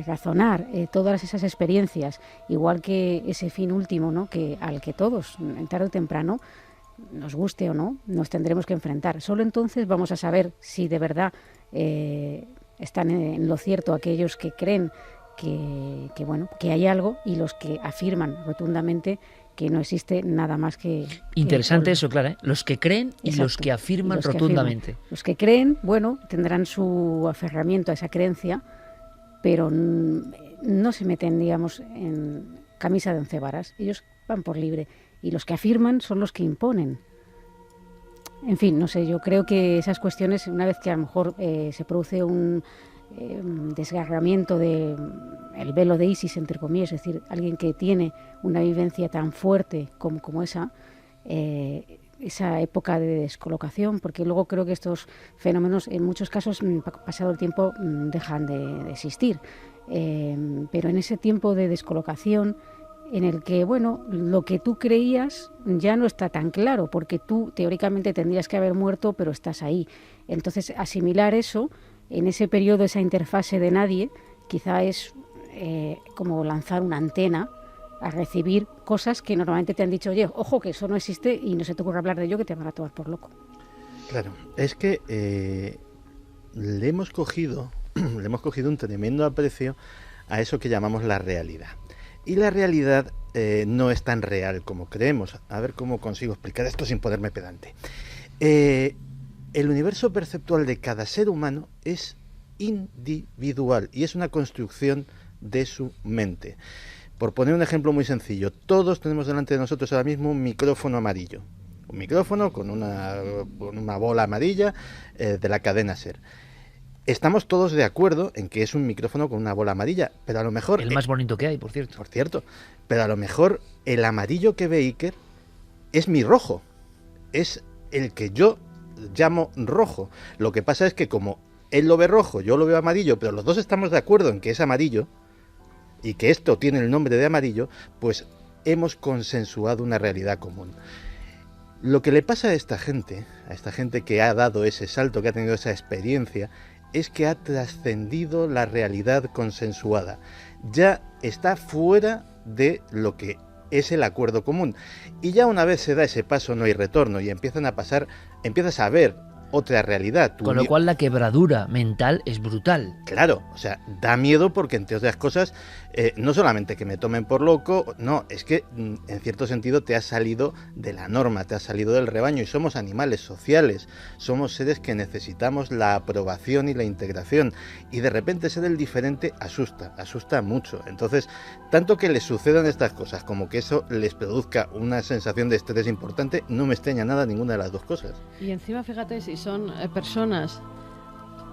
C: razonar todas esas experiencias, igual que ese fin último, ¿no? Al que todos, tarde o temprano, nos guste o no, nos tendremos que enfrentar. Solo entonces vamos a saber si de verdad están en lo cierto aquellos que creen que hay algo y los que afirman rotundamente que no existe nada más que...
A: Interesante eso, Clara, ¿eh? Los que creen y
C: Exacto.
A: los que afirman
C: Los que
A: rotundamente.
C: Los que creen, bueno, tendrán su aferramiento a esa creencia, pero no se meten, digamos, en camisa de 11 varas. Ellos van por libre. Y los que afirman son los que imponen. En fin, no sé, yo creo que esas cuestiones, una vez que a lo mejor se produce un desgarramiento del velo de Isis, entre comillas, es decir, alguien que tiene una vivencia tan fuerte como esa época de descolocación, porque luego creo que estos fenómenos en muchos casos, pasado el tiempo, dejan de existir. Pero en ese tiempo de descolocación, en el que, bueno, lo que tú creías ya no está tan claro, porque tú teóricamente tendrías que haber muerto, pero estás ahí. Entonces, asimilar eso en ese periodo, esa interfase de nadie, quizá es como lanzar una antena a recibir cosas que normalmente te han dicho, oye, ojo, que eso no existe y no se te ocurre hablar de ello, que te van a tomar por loco.
E: Claro, es que le hemos cogido un tremendo aprecio a eso que llamamos la realidad. Y la realidad no es tan real como creemos. A ver cómo consigo explicar esto sin ponerme pedante. El universo perceptual de cada ser humano es individual y es una construcción de su mente. Por poner un ejemplo muy sencillo, todos tenemos delante de nosotros ahora mismo un micrófono amarillo. Un micrófono con una bola amarilla de la cadena SER. Estamos todos de acuerdo en que es un micrófono con una bola amarilla, pero a lo mejor...
A: El más bonito que hay, por cierto.
E: Por cierto, pero a lo mejor el amarillo que ve Iker es mi rojo. Es el que yo llamo rojo. Lo que pasa es que como él lo ve rojo, yo lo veo amarillo, pero los dos estamos de acuerdo en que es amarillo y que esto tiene el nombre de amarillo, pues hemos consensuado una realidad común. Lo que le pasa a esta gente que ha dado ese salto, que ha tenido esa experiencia, es que ha trascendido la realidad consensuada. Ya está fuera de lo que es el acuerdo común. Y ya una vez se da ese paso no hay retorno y empiezas a ver otra realidad.
A: Con lo cual la quebradura mental es brutal.
E: Claro, o sea, da miedo porque entre otras cosas, no solamente que me tomen por loco, no, es que en cierto sentido te has salido de la norma, te has salido del rebaño y somos animales sociales, somos seres que necesitamos la aprobación y la integración y de repente ser el diferente asusta mucho. Entonces, tanto que les sucedan estas cosas como que eso les produzca una sensación de estrés importante, no me extraña nada ninguna de las dos cosas.
B: Y encima, fíjate, si son personas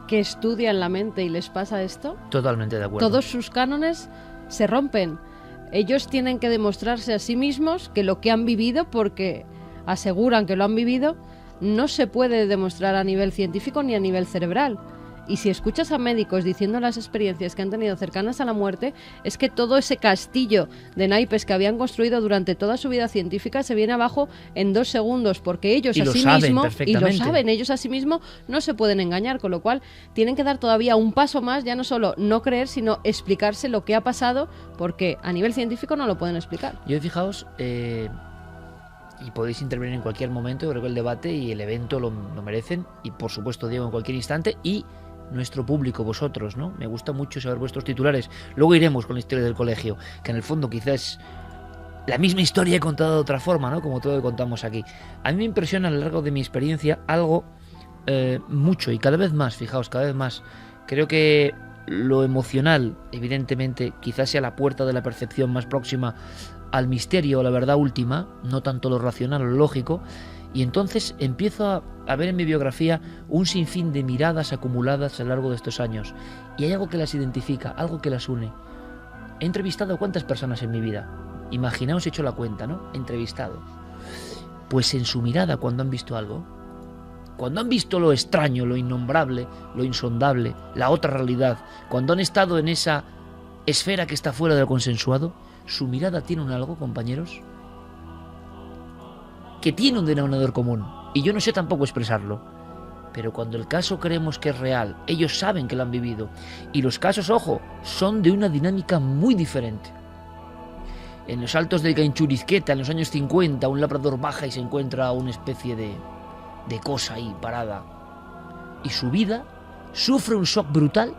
B: que estudian la mente y les pasa esto,
A: totalmente de acuerdo.
B: Todos sus cánones se rompen. Ellos tienen que demostrarse a sí mismos que lo que han vivido, porque aseguran que lo han vivido, no se puede demostrar a nivel científico ni a nivel cerebral. Y si escuchas a médicos diciendo las experiencias que han tenido cercanas a la muerte, es que todo ese castillo de naipes que habían construido durante toda su vida científica se viene abajo en 2 segundos, porque ellos a sí mismos, y lo saben, ellos a sí mismos no se pueden engañar, con lo cual tienen que dar todavía un paso más, ya no solo no creer, sino explicarse lo que ha pasado, porque a nivel científico no lo pueden explicar.
A: Yo, fijaos, y podéis intervenir en cualquier momento, creo que el debate y el evento lo merecen, y por supuesto Diego en cualquier instante, y nuestro público, vosotros, ¿no? Me gusta mucho saber vuestros titulares. Luego iremos con la historia del colegio, que en el fondo quizás la misma historia he contado de otra forma, ¿no? Como todo lo que contamos aquí. A mí me impresiona a lo largo de mi experiencia algo mucho y cada vez más, fijaos, cada vez más. Creo que lo emocional, evidentemente, quizás sea la puerta de la percepción más próxima al misterio o la verdad última, no tanto lo racional o lo lógico. Y entonces empiezo a ver en mi biografía un sinfín de miradas acumuladas a lo largo de estos años. Y hay algo que las identifica, algo que las une. He entrevistado a cuántas personas en mi vida. Imaginaos, he hecho la cuenta, ¿no? He entrevistado. Pues en su mirada, cuando han visto algo, cuando han visto lo extraño, lo innombrable, lo insondable, la otra realidad, cuando han estado en esa esfera que está fuera de lo consensuado, su mirada tiene un algo, compañeros, que tiene un denominador común, y yo no sé tampoco expresarlo, pero cuando el caso creemos que es real, ellos saben que lo han vivido, y los casos, ojo, son de una dinámica muy diferente. En los altos de Gainchurizqueta, en los años 50, un labrador baja y se encuentra una especie de cosa ahí parada, y su vida sufre un shock brutal,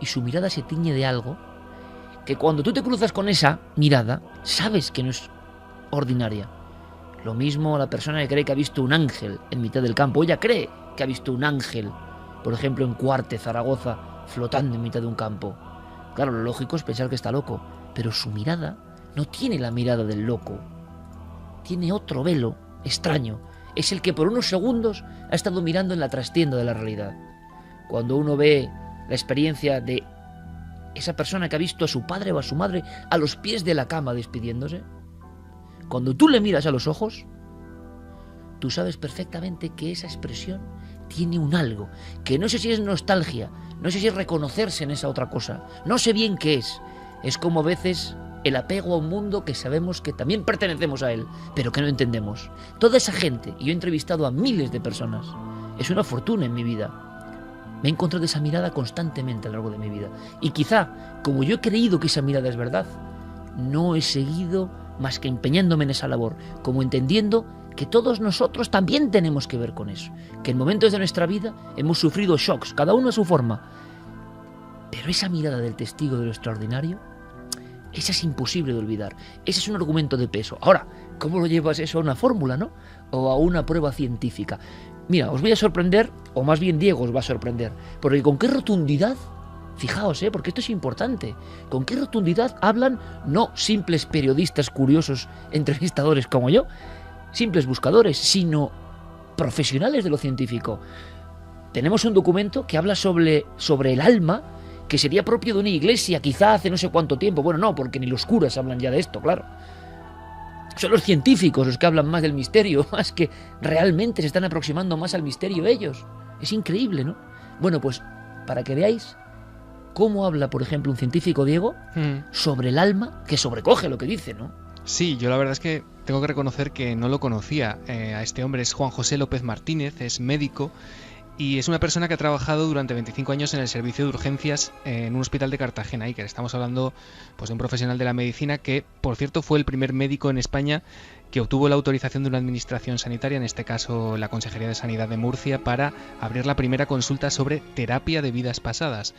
A: y su mirada se tiñe de algo que cuando tú te cruzas con esa mirada, sabes que no es ordinaria. Lo mismo la persona que cree que ha visto un ángel en mitad del campo. Ella cree que ha visto un ángel, por ejemplo en Cuarte, Zaragoza, flotando en mitad de un campo. Claro, lo lógico es pensar que está loco, pero su mirada no tiene la mirada del loco. Tiene otro velo extraño. Es el que por unos segundos ha estado mirando en la trastienda de la realidad. Cuando uno ve la experiencia de esa persona que ha visto a su padre o a su madre a los pies de la cama despidiéndose, cuando tú le miras a los ojos, tú sabes perfectamente que esa expresión tiene un algo, que no sé si es nostalgia, no sé si es reconocerse en esa otra cosa, no sé bien qué es. Es como a veces el apego a un mundo que sabemos que también pertenecemos a él, pero que no entendemos. Toda esa gente, y yo he entrevistado a miles de personas, es una fortuna en mi vida. Me he encontrado esa mirada constantemente a lo largo de mi vida. Y quizá, como yo he creído que esa mirada es verdad, no he seguido más que empeñándome en esa labor, como entendiendo que todos nosotros también tenemos que ver con eso, que en momentos de nuestra vida hemos sufrido shocks, cada uno a su forma, pero esa mirada del testigo de lo extraordinario, esa es imposible de olvidar, ese es un argumento de peso. Ahora, ¿cómo lo llevas eso a una fórmula, no? O a una prueba científica? Mira, os voy a sorprender, o más bien Diego os va a sorprender, porque con qué rotundidad, fijaos, porque esto es importante, con qué rotundidad hablan no simples periodistas curiosos, entrevistadores como yo, simples buscadores, sino profesionales de lo científico. Tenemos un documento que habla sobre el alma, que sería propio de una iglesia, quizá hace no sé cuánto tiempo. Bueno, no, porque ni los curas hablan ya de esto, claro. Son los científicos los que hablan más del misterio, más que realmente se están aproximando más al misterio ellos. Es increíble, ¿no? Bueno, pues para que veáis cómo habla, por ejemplo, un científico, Diego, sobre el alma, que sobrecoge lo que dice, ¿no?
D: Sí, yo la verdad es que tengo que reconocer que no lo conocía. A este hombre es Juan José López Martínez, es médico y es una persona que ha trabajado durante 25 años en el servicio de urgencias en un hospital de Cartagena. Y que estamos hablando pues, de un profesional de la medicina que, por cierto, fue el primer médico en España que obtuvo la autorización de una administración sanitaria, en este caso la Consejería de Sanidad de Murcia, para abrir la primera consulta sobre terapia de vidas pasadas.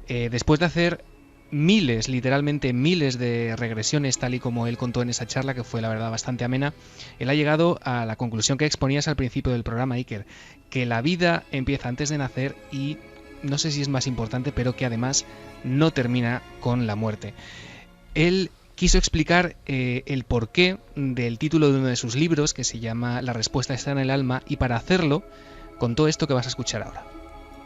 D: Después de hacer miles, literalmente miles de regresiones, tal y como él contó en esa charla, que fue la verdad bastante amena, él ha llegado a la conclusión que exponías al principio del programa, Iker, que la vida empieza antes de nacer y no sé si es más importante, pero que además no termina con la muerte. Él quiso explicar el porqué del título de uno de sus libros, que se llama La respuesta está en el alma, y para hacerlo contó esto que vas a escuchar ahora.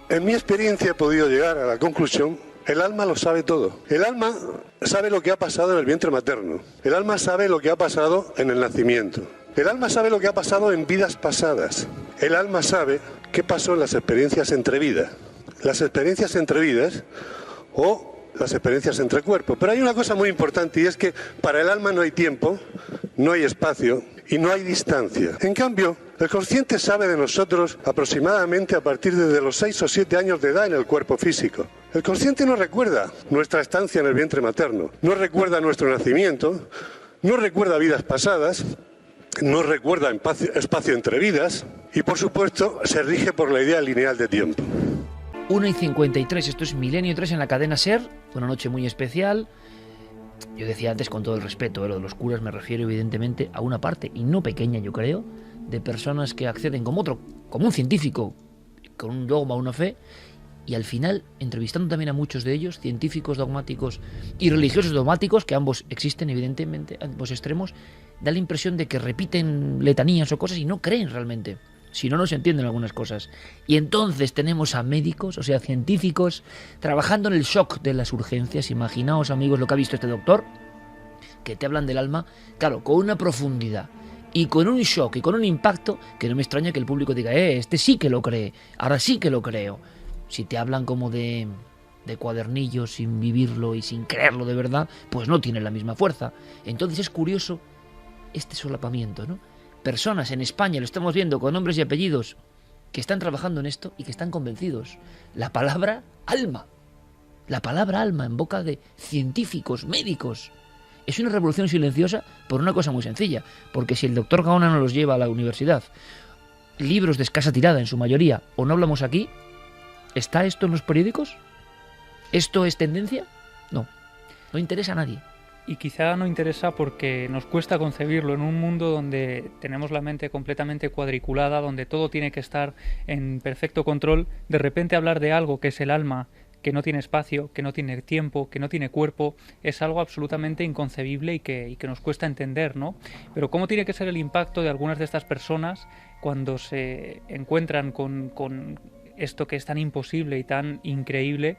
M: En mi experiencia he podido llegar a la conclusión: el alma lo sabe todo. El alma sabe lo que ha pasado en el vientre materno. El alma sabe lo que ha pasado en el nacimiento. El alma sabe lo que ha pasado en vidas pasadas. El alma sabe qué pasó en las experiencias entre vidas. Las experiencias entre vidas o las experiencias entre cuerpos. Pero hay una cosa muy importante, y es que para el alma no hay tiempo, no hay espacio y no hay distancia. En cambio, el consciente sabe de nosotros aproximadamente a partir de los 6 o 7 años de edad en el cuerpo físico. El consciente no recuerda nuestra estancia en el vientre materno, no recuerda nuestro nacimiento, no recuerda vidas pasadas, no recuerda espacio entre vidas y, por supuesto, se rige por la idea lineal de tiempo.
A: 1:53, esto es Milenio 3 en la cadena SER, una noche muy especial. Yo decía antes, con todo el respeto, lo de los curas me refiero evidentemente a una parte, y no pequeña yo creo, de personas que acceden como un científico, con un dogma, una fe, y al final, entrevistando también a muchos de ellos, científicos dogmáticos y religiosos dogmáticos, que ambos existen evidentemente, ambos extremos, da la impresión de que repiten letanías o cosas y no creen realmente. Si no, no se entienden algunas cosas. Y entonces tenemos a médicos, o sea, científicos, trabajando en el shock de las urgencias. Imaginaos, amigos, lo que ha visto este doctor, que te hablan del alma, claro, con una profundidad y con un shock y con un impacto que no me extraña que el público diga, este sí que lo cree, ahora sí que lo creo. Si te hablan como de de cuadernillo, sin vivirlo y sin creerlo de verdad, pues no tiene la misma fuerza. Entonces es curioso este solapamiento, ¿no? Personas en España, lo estamos viendo con nombres y apellidos, que están trabajando en esto y que están convencidos. La palabra alma en boca de científicos, médicos, es una revolución silenciosa por una cosa muy sencilla, porque si el doctor Gaona no los lleva a la universidad, libros de escasa tirada en su mayoría, o no hablamos aquí, ¿está esto en los periódicos? ¿Esto es tendencia? No interesa a nadie.
F: Y quizá no interesa porque nos cuesta concebirlo en un mundo donde tenemos la mente completamente cuadriculada, donde todo tiene que estar en perfecto control. De repente hablar de algo que es el alma, que no tiene espacio, que no tiene tiempo, que no tiene cuerpo, es algo absolutamente inconcebible y que nos cuesta entender, ¿no? Pero ¿cómo tiene que ser el impacto de algunas de estas personas cuando se encuentran con esto que es tan imposible y tan increíble,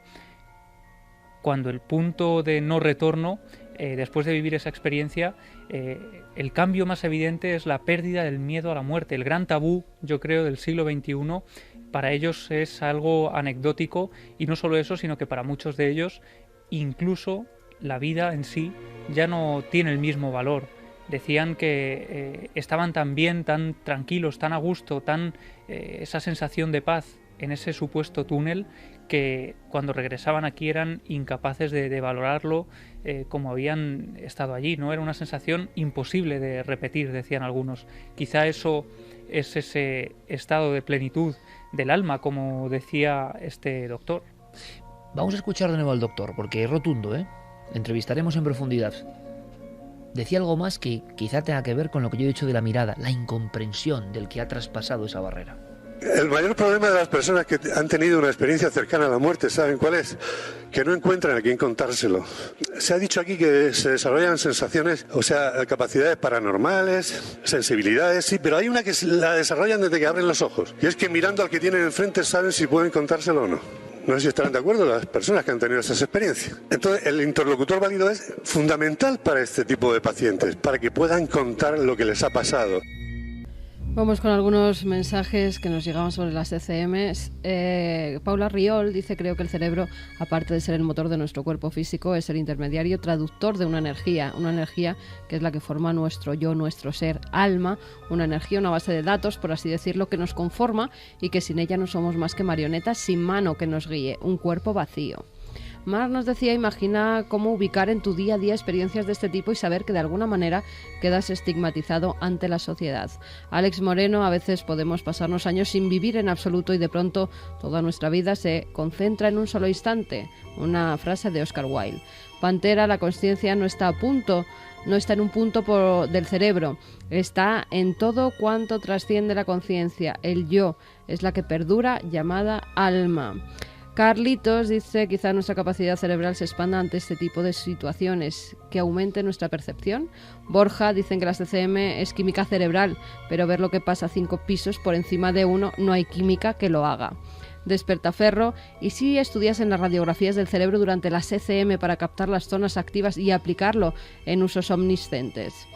F: cuando el punto de no retorno, después de vivir esa experiencia, el cambio más evidente es la pérdida del miedo a la muerte? El gran tabú, yo creo, del siglo XXI, para ellos es algo anecdótico, y no solo eso, sino que para muchos de ellos incluso la vida en sí ya no tiene el mismo valor. Decían que estaban tan bien, tan tranquilos, tan a gusto, esa sensación de paz en ese supuesto túnel, que cuando regresaban aquí eran incapaces de valorarlo como habían estado allí, ¿no? Era una sensación imposible de repetir, decían algunos. Quizá eso es ese estado de plenitud del alma, como decía este doctor.
A: Vamos a escuchar de nuevo al doctor, porque es rotundo, ¿eh? Le entrevistaremos en profundidad. Decía algo más que quizá tenga que ver con lo que yo he dicho de la mirada, la incomprensión del que ha traspasado esa barrera.
M: El mayor problema de las personas que han tenido una experiencia cercana a la muerte, ¿saben cuál es? Que no encuentran a quien contárselo. Se ha dicho aquí que se desarrollan sensaciones, o sea, capacidades paranormales, sensibilidades, sí, pero hay una que la desarrollan desde que abren los ojos. Y es que mirando al que tienen enfrente saben si pueden contárselo o no. No sé si estarán de acuerdo las personas que han tenido esas experiencias. Entonces, el interlocutor válido es fundamental para este tipo de pacientes, para que puedan contar lo que les ha pasado.
B: Vamos con algunos mensajes que nos llegaban sobre las ECMs. Paula Riol dice: creo que el cerebro, aparte de ser el motor de nuestro cuerpo físico, es el intermediario traductor de una energía que es la que forma nuestro yo, nuestro ser, alma, una energía, una base de datos, por así decirlo, que nos conforma y que sin ella no somos más que marionetas sin mano que nos guíe, un cuerpo vacío. Mar nos decía: imagina cómo ubicar en tu día a día experiencias de este tipo y saber que de alguna manera quedas estigmatizado ante la sociedad. Alex Moreno: a veces podemos pasarnos años sin vivir en absoluto y de pronto toda nuestra vida se concentra en un solo instante. Una frase de Oscar Wilde. Pantera: la consciencia no está en un punto del cerebro, está en todo cuanto trasciende la conciencia. El yo es la que perdura, llamada alma. Carlitos dice: quizá nuestra capacidad cerebral se expanda ante este tipo de situaciones, que aumente nuestra percepción. Borja: dicen que la CCM es química cerebral, pero ver lo que pasa 5 pisos por encima de uno, no hay química que lo haga. Despertaferro: ¿y si estudiasen las radiografías del cerebro durante las ECM para captar las zonas activas y aplicarlo en usos omniscientes?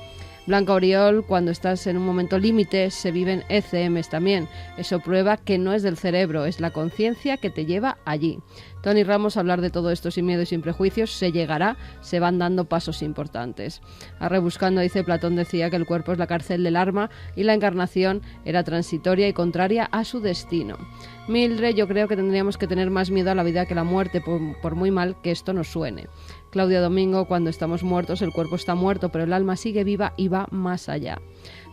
B: Blanca Oriol: cuando estás en un momento límite se viven ECMs también. Eso prueba que no es del cerebro, es la conciencia que te lleva allí. Tony Ramos: hablar de todo esto sin miedo y sin prejuicios, se llegará, se van dando pasos importantes. A Rebuscando dice: Platón decía que el cuerpo es la cárcel del alma y la encarnación era transitoria y contraria a su destino. Mildred: yo creo que tendríamos que tener más miedo a la vida que a la muerte, por muy mal que esto nos suene. Claudia Domingo: cuando estamos muertos el cuerpo está muerto, pero el alma sigue viva y va más allá.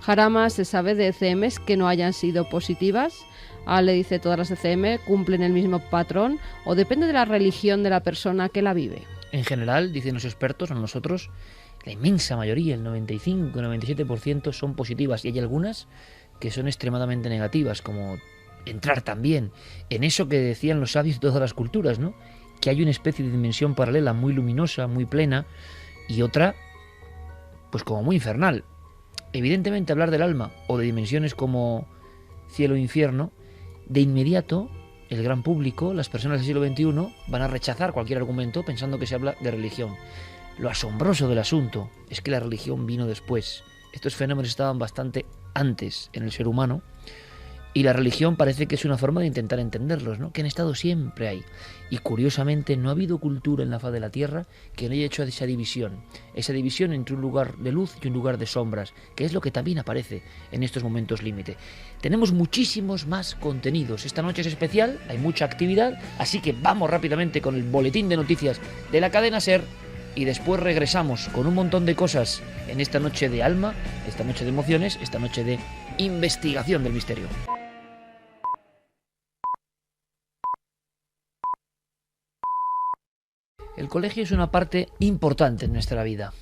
B: Jarama: se sabe de ECMs que no hayan sido positivas. Ale dice: todas las ECM cumplen el mismo patrón o depende de la religión de la persona que la vive.
A: En general, dicen los expertos, a nosotros, la inmensa mayoría, el 95-97% son positivas, y hay algunas que son extremadamente negativas, como entrar también en eso que decían los sabios de todas las culturas, ¿no? Que hay una especie de dimensión paralela muy luminosa, muy plena, y otra, pues como muy infernal. Evidentemente, hablar del alma o de dimensiones como cielo e infierno, de inmediato el gran público, las personas del siglo XXI, van a rechazar cualquier argumento pensando que se habla de religión. Lo asombroso del asunto es que la religión vino después. Estos fenómenos estaban bastante antes en el ser humano, Y la religión parece que es una forma de intentar entenderlos, ¿no? Que han estado siempre ahí. Y curiosamente no ha habido cultura en la faz de la Tierra que no haya hecho esa división entre un lugar de luz y un lugar de sombras, que es lo que también aparece en estos momentos límite. Tenemos muchísimos más contenidos. Esta noche es especial, hay mucha actividad, así que vamos rápidamente con el boletín de noticias de la cadena SER y después regresamos con un montón de cosas en esta noche de alma, esta noche de emociones, esta noche de investigación del misterio. El colegio es una parte importante en nuestra vida.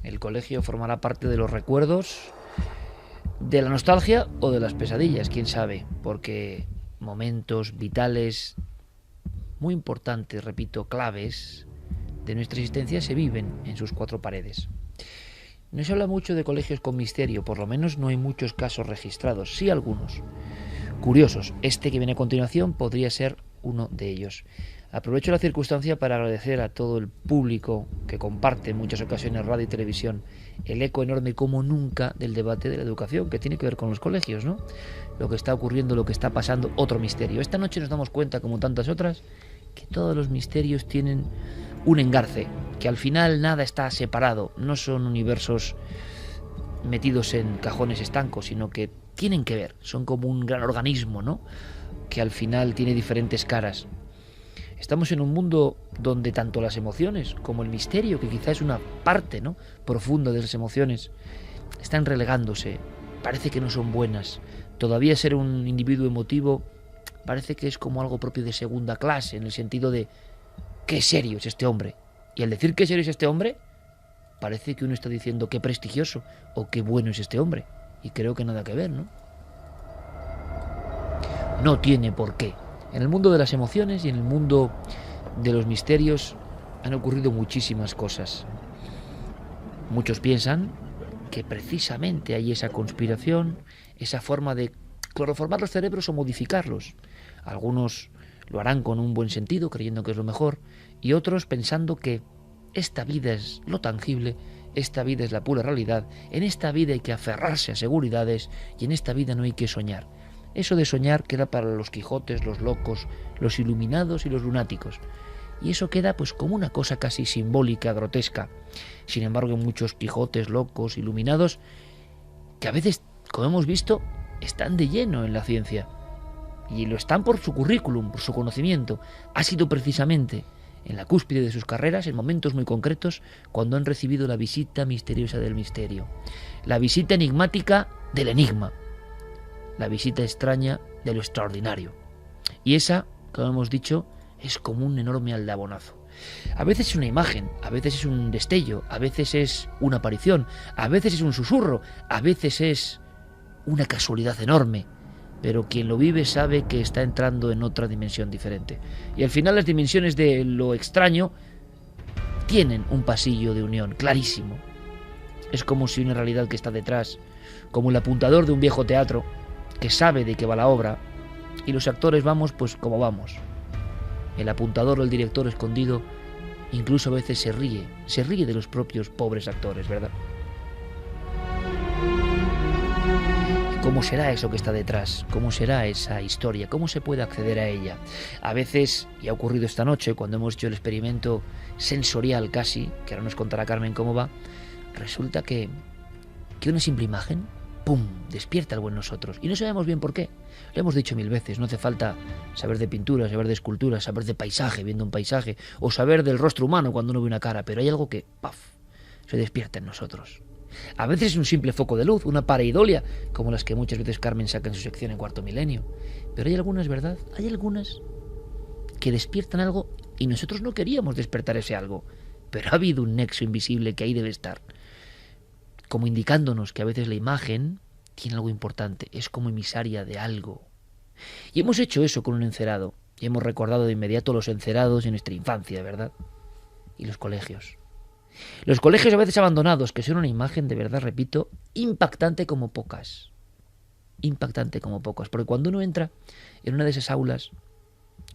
A: El colegio formará parte de los recuerdos, de la nostalgia o de las pesadillas, quién sabe, porque momentos vitales muy importantes, repito, claves de nuestra existencia se viven en sus cuatro paredes. No se habla mucho de colegios con misterio, por lo menos no hay muchos casos registrados, sí algunos curiosos. Este que viene a continuación podría ser uno de ellos. Aprovecho la circunstancia para agradecer a todo el público que comparte en muchas ocasiones radio y televisión el eco enorme como nunca del debate de la educación que tiene que ver con los colegios, ¿no? Lo que está ocurriendo, lo que está pasando, otro misterio. Esta noche nos damos cuenta, como tantas otras, que todos los misterios tienen un engarce, que al final nada está separado, no son universos metidos en cajones estancos, sino que tienen que ver, son como un gran organismo, ¿no? Que al final tiene diferentes caras. Estamos en un mundo donde tanto las emociones como el misterio, que quizá es una parte, ¿no?, profunda de las emociones, están relegándose. Parece que no son buenas. Todavía ser un individuo emotivo parece que es como algo propio de segunda clase, en el sentido de qué serio es este hombre. Y al decir qué serio es este hombre, parece que uno está diciendo qué prestigioso o qué bueno es este hombre. Y creo que nada que ver, ¿no? No tiene por qué. En el mundo de las emociones y en el mundo de los misterios han ocurrido muchísimas cosas. Muchos piensan que precisamente hay esa conspiración, esa forma de cloroformar los cerebros o modificarlos. Algunos lo harán con un buen sentido, creyendo que es lo mejor, y otros pensando que esta vida es lo tangible, esta vida es la pura realidad, en esta vida hay que aferrarse a seguridades y en esta vida no hay que soñar. Eso de soñar queda para los Quijotes, los locos, los iluminados y los lunáticos. Y eso queda pues como una cosa casi simbólica, grotesca. Sin embargo, muchos Quijotes, locos, iluminados, que a veces, como hemos visto, están de lleno en la ciencia. Y lo están por su currículum, por su conocimiento. Ha sido precisamente en la cúspide de sus carreras, en momentos muy concretos, cuando han recibido la visita misteriosa del misterio. La visita enigmática del enigma. La visita extraña de lo extraordinario. Y esa, como hemos dicho, es como un enorme aldabonazo. A veces es una imagen, a veces es un destello, a veces es una aparición, a veces es un susurro, a veces es una casualidad enorme. Pero quien lo vive sabe que está entrando en otra dimensión diferente. Y al final las dimensiones de lo extraño tienen un pasillo de unión clarísimo. Es como si una realidad que está detrás, como el apuntador de un viejo teatro, que sabe de qué va la obra, y los actores vamos pues como vamos. El apuntador o el director escondido incluso a veces se ríe de los propios pobres actores, ¿verdad? ¿Cómo será eso que está detrás? ¿Cómo será esa historia? ¿Cómo se puede acceder a ella? A veces, y ha ocurrido esta noche, cuando hemos hecho el experimento sensorial casi, que ahora nos contará Carmen cómo va, resulta que una simple imagen, ¡pum!, despierta algo en nosotros. Y no sabemos bien por qué. Lo hemos dicho mil veces, no hace falta saber de pintura, saber de escultura, saber de paisaje, viendo un paisaje, o saber del rostro humano cuando uno ve una cara, pero hay algo que, ¡paf!, se despierta en nosotros. A veces es un simple foco de luz, una pareidolia, como las que muchas veces Carmen saca en su sección en Cuarto Milenio. Pero hay algunas, ¿verdad? Hay algunas que despiertan algo y nosotros no queríamos despertar ese algo, pero ha habido un nexo invisible que ahí debe estar, como indicándonos que a veces la imagen tiene algo importante, es como emisaria de algo. Y hemos hecho eso con un encerado, y hemos recordado de inmediato los encerados en nuestra infancia, ¿verdad? Y los colegios. Los colegios a veces abandonados, que son una imagen, de verdad, repito, impactante como pocas. Impactante como pocas. Porque cuando uno entra en una de esas aulas,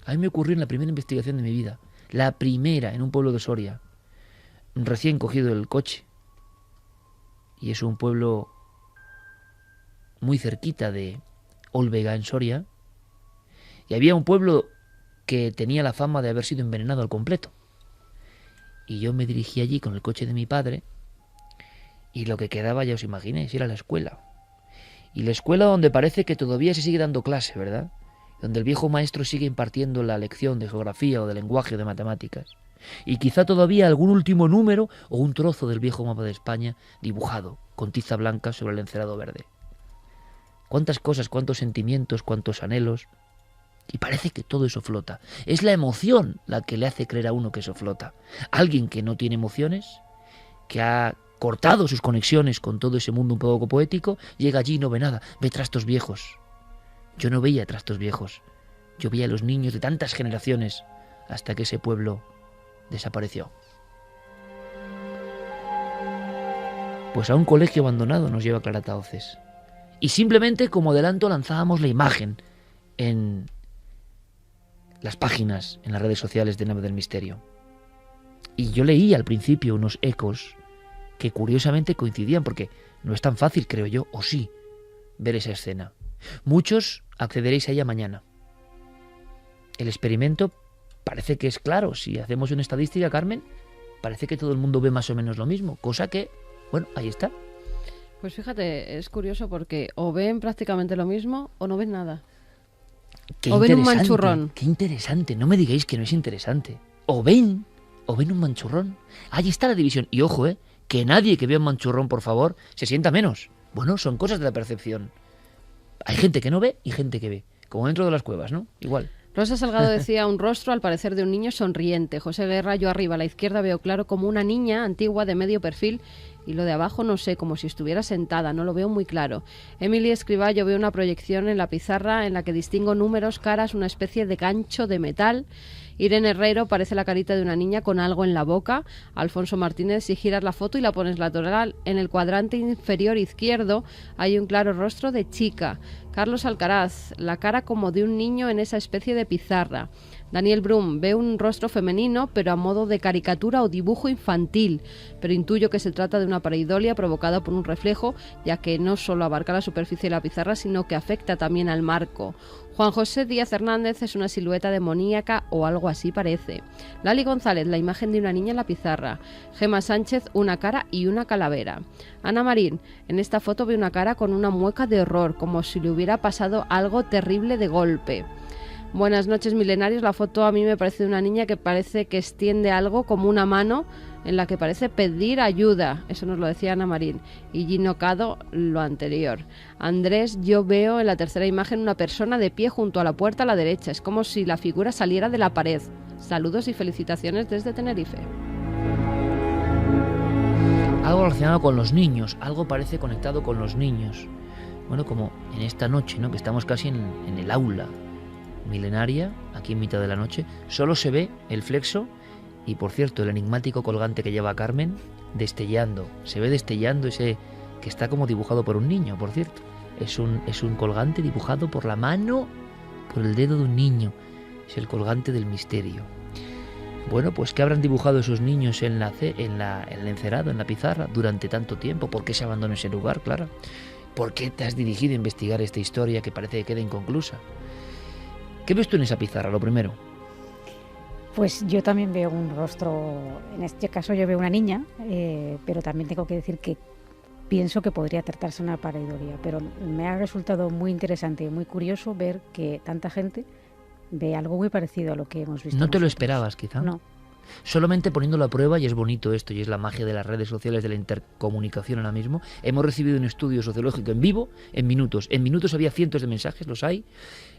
A: a mí me ocurrió en la primera investigación de mi vida, la primera, en un pueblo de Soria, recién cogido del coche. Y es un pueblo muy cerquita de Olvega, en Soria, y había un pueblo que tenía la fama de haber sido envenenado al completo. Y yo me dirigí allí con el coche de mi padre, y lo que quedaba, ya os imagináis, era la escuela. Y la escuela donde parece que todavía se sigue dando clase, ¿verdad? Donde el viejo maestro sigue impartiendo la lección de geografía o de lenguaje o de matemáticas. Y quizá todavía algún último número o un trozo del viejo mapa de España dibujado con tiza blanca sobre el encerado verde. Cuántas cosas, cuántos sentimientos, cuántos anhelos. Y parece que todo eso flota. Es la emoción la que le hace creer a uno que eso flota. Alguien que no tiene emociones, que ha cortado sus conexiones con todo ese mundo un poco poético, llega allí y no ve nada, ve trastos viejos. Yo no veía trastos viejos, yo veía a los niños de tantas generaciones hasta que ese pueblo desapareció. Pues a un colegio abandonado nos lleva Clara Tauces. Y simplemente como adelanto lanzábamos la imagen en las páginas, en las redes sociales de Nave del Misterio. Y yo leí al principio unos ecos que curiosamente coincidían, porque no es tan fácil, creo yo, o sí, ver esa escena. Muchos accederéis a ella mañana. El experimento parece que es claro. Si hacemos una estadística, Carmen, parece que todo el mundo ve más o menos lo mismo, cosa que, bueno, ahí está.
B: Pues fíjate, es curioso porque o ven prácticamente lo mismo o no ven nada.
A: Qué
B: o ven un manchurrón.
A: Qué interesante, no me digáis que no es interesante. O ven un manchurrón. Ahí está la división. Y ojo, que nadie que vea un manchurrón, por favor, se sienta menos. Bueno, son cosas de la percepción. Hay gente que no ve y gente que ve. Como dentro de las cuevas, ¿no? Igual.
B: Rosa Salgado decía un rostro, al parecer, de un niño sonriente. José Guerra, yo arriba a la izquierda veo claro como una niña antigua de medio perfil, y lo de abajo no sé, como si estuviera sentada, no lo veo muy claro. Emily Escribá, yo veo una proyección en la pizarra en la que distingo números, caras, una especie de gancho de metal. Irene Herrero, parece la carita de una niña con algo en la boca. Alfonso Martínez, si giras la foto y la pones lateral, en el cuadrante inferior izquierdo hay un claro rostro de chica. Carlos Alcaraz, la cara como de un niño en esa especie de pizarra. Daniel Brum, ve un rostro femenino, pero a modo de caricatura o dibujo infantil, pero intuyo que se trata de una pareidolia provocada por un reflejo, ya que no solo abarca la superficie de la pizarra, sino que afecta también al marco. Juan José Díaz Hernández es una silueta demoníaca o algo así parece. Lali González, la imagen de una niña en la pizarra. Gema Sánchez, una cara y una calavera. Ana Marín, en esta foto ve una cara con una mueca de horror, como si le hubiera pasado algo terrible de golpe. Buenas noches, milenarios. La foto a mí me parece de una niña que parece que extiende algo como una mano en la que parece pedir ayuda. Eso nos lo decía Ana Marín. Y Gino Cado, lo anterior. Andrés, yo veo en la tercera imagen una persona de pie junto a la puerta a la derecha. Es como si la figura saliera de la pared. Saludos y felicitaciones desde Tenerife.
A: Algo relacionado con los niños. Algo parece conectado con los niños. Bueno, como en esta noche, ¿no? Que estamos casi en el aula milenaria, aquí en mitad de la noche, solo se ve el flexo y, por cierto, el enigmático colgante que lleva Carmen destellando. Se ve destellando ese que está como dibujado por un niño, por cierto. Es un colgante dibujado por la mano, por el dedo de un niño. Es el colgante del misterio. Bueno, pues ¿qué habrán dibujado esos niños en el encerado, en la pizarra, durante tanto tiempo? ¿Por qué se abandonó ese lugar, Clara? ¿Por qué te has dirigido a investigar esta historia que parece que queda inconclusa? ¿Qué ves tú en esa pizarra, lo primero?
C: Pues yo también veo un rostro, en este caso yo veo una niña, pero también tengo que decir que pienso que podría tratarse de una pareidolia, pero me ha resultado muy interesante y muy curioso ver que tanta gente ve algo muy parecido a lo que hemos visto.
A: ¿No te lo esperabas, quizá?
C: No.
A: Solamente poniéndolo a prueba, y es bonito esto, y es la magia de las redes sociales, de la intercomunicación ahora mismo, hemos recibido un estudio sociológico en vivo, en minutos. En minutos había cientos de mensajes, los hay,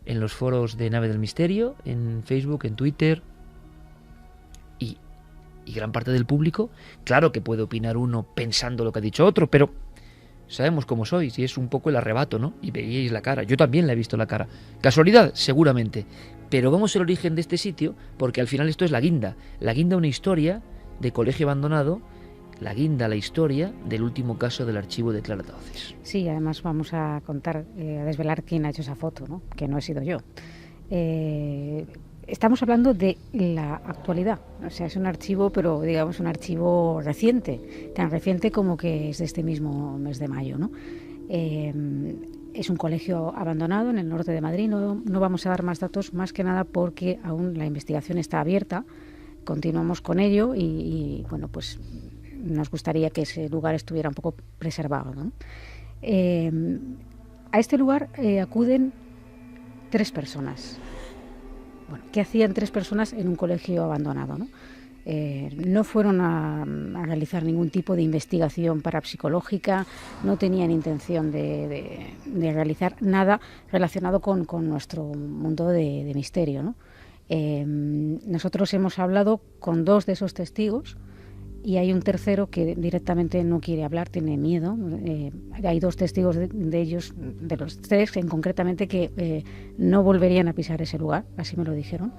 A: en los foros de Nave del Misterio, en Facebook, en Twitter, y gran parte del público, claro que puede opinar uno pensando lo que ha dicho otro, pero sabemos cómo sois, y es un poco el arrebato, ¿no? Y veíais la cara, yo también la he visto la cara. ¿Casualidad? Seguramente. Pero vamos al origen de este sitio, porque al final esto es la guinda. La guinda, una historia de colegio abandonado, la guinda, la historia del último caso del archivo de Clara Tauces.
C: Sí, además vamos a contar, a desvelar quién ha hecho esa foto, ¿no? Que no he sido yo. Estamos hablando de la actualidad, o sea, es un archivo, pero digamos un archivo reciente, tan reciente como que es de este mismo mes de mayo, ¿no? Es un colegio abandonado en el norte de Madrid. No vamos a dar más datos, más que nada porque aún la investigación está abierta. Continuamos con ello y bueno, pues nos gustaría que ese lugar estuviera un poco preservado, ¿no? A este lugar acuden 3 personas. Bueno, ¿qué hacían 3 personas en un colegio abandonado, ¿no? No fueron a realizar ningún tipo de investigación parapsicológica, no tenían intención de realizar nada relacionado con nuestro mundo de misterio, ¿no? Nosotros hemos hablado con 2 de esos testigos y hay un tercero que directamente no quiere hablar, tiene miedo. Hay 2 testigos de ellos, de los 3, concretamente que no volverían a pisar ese lugar, así me lo dijeron.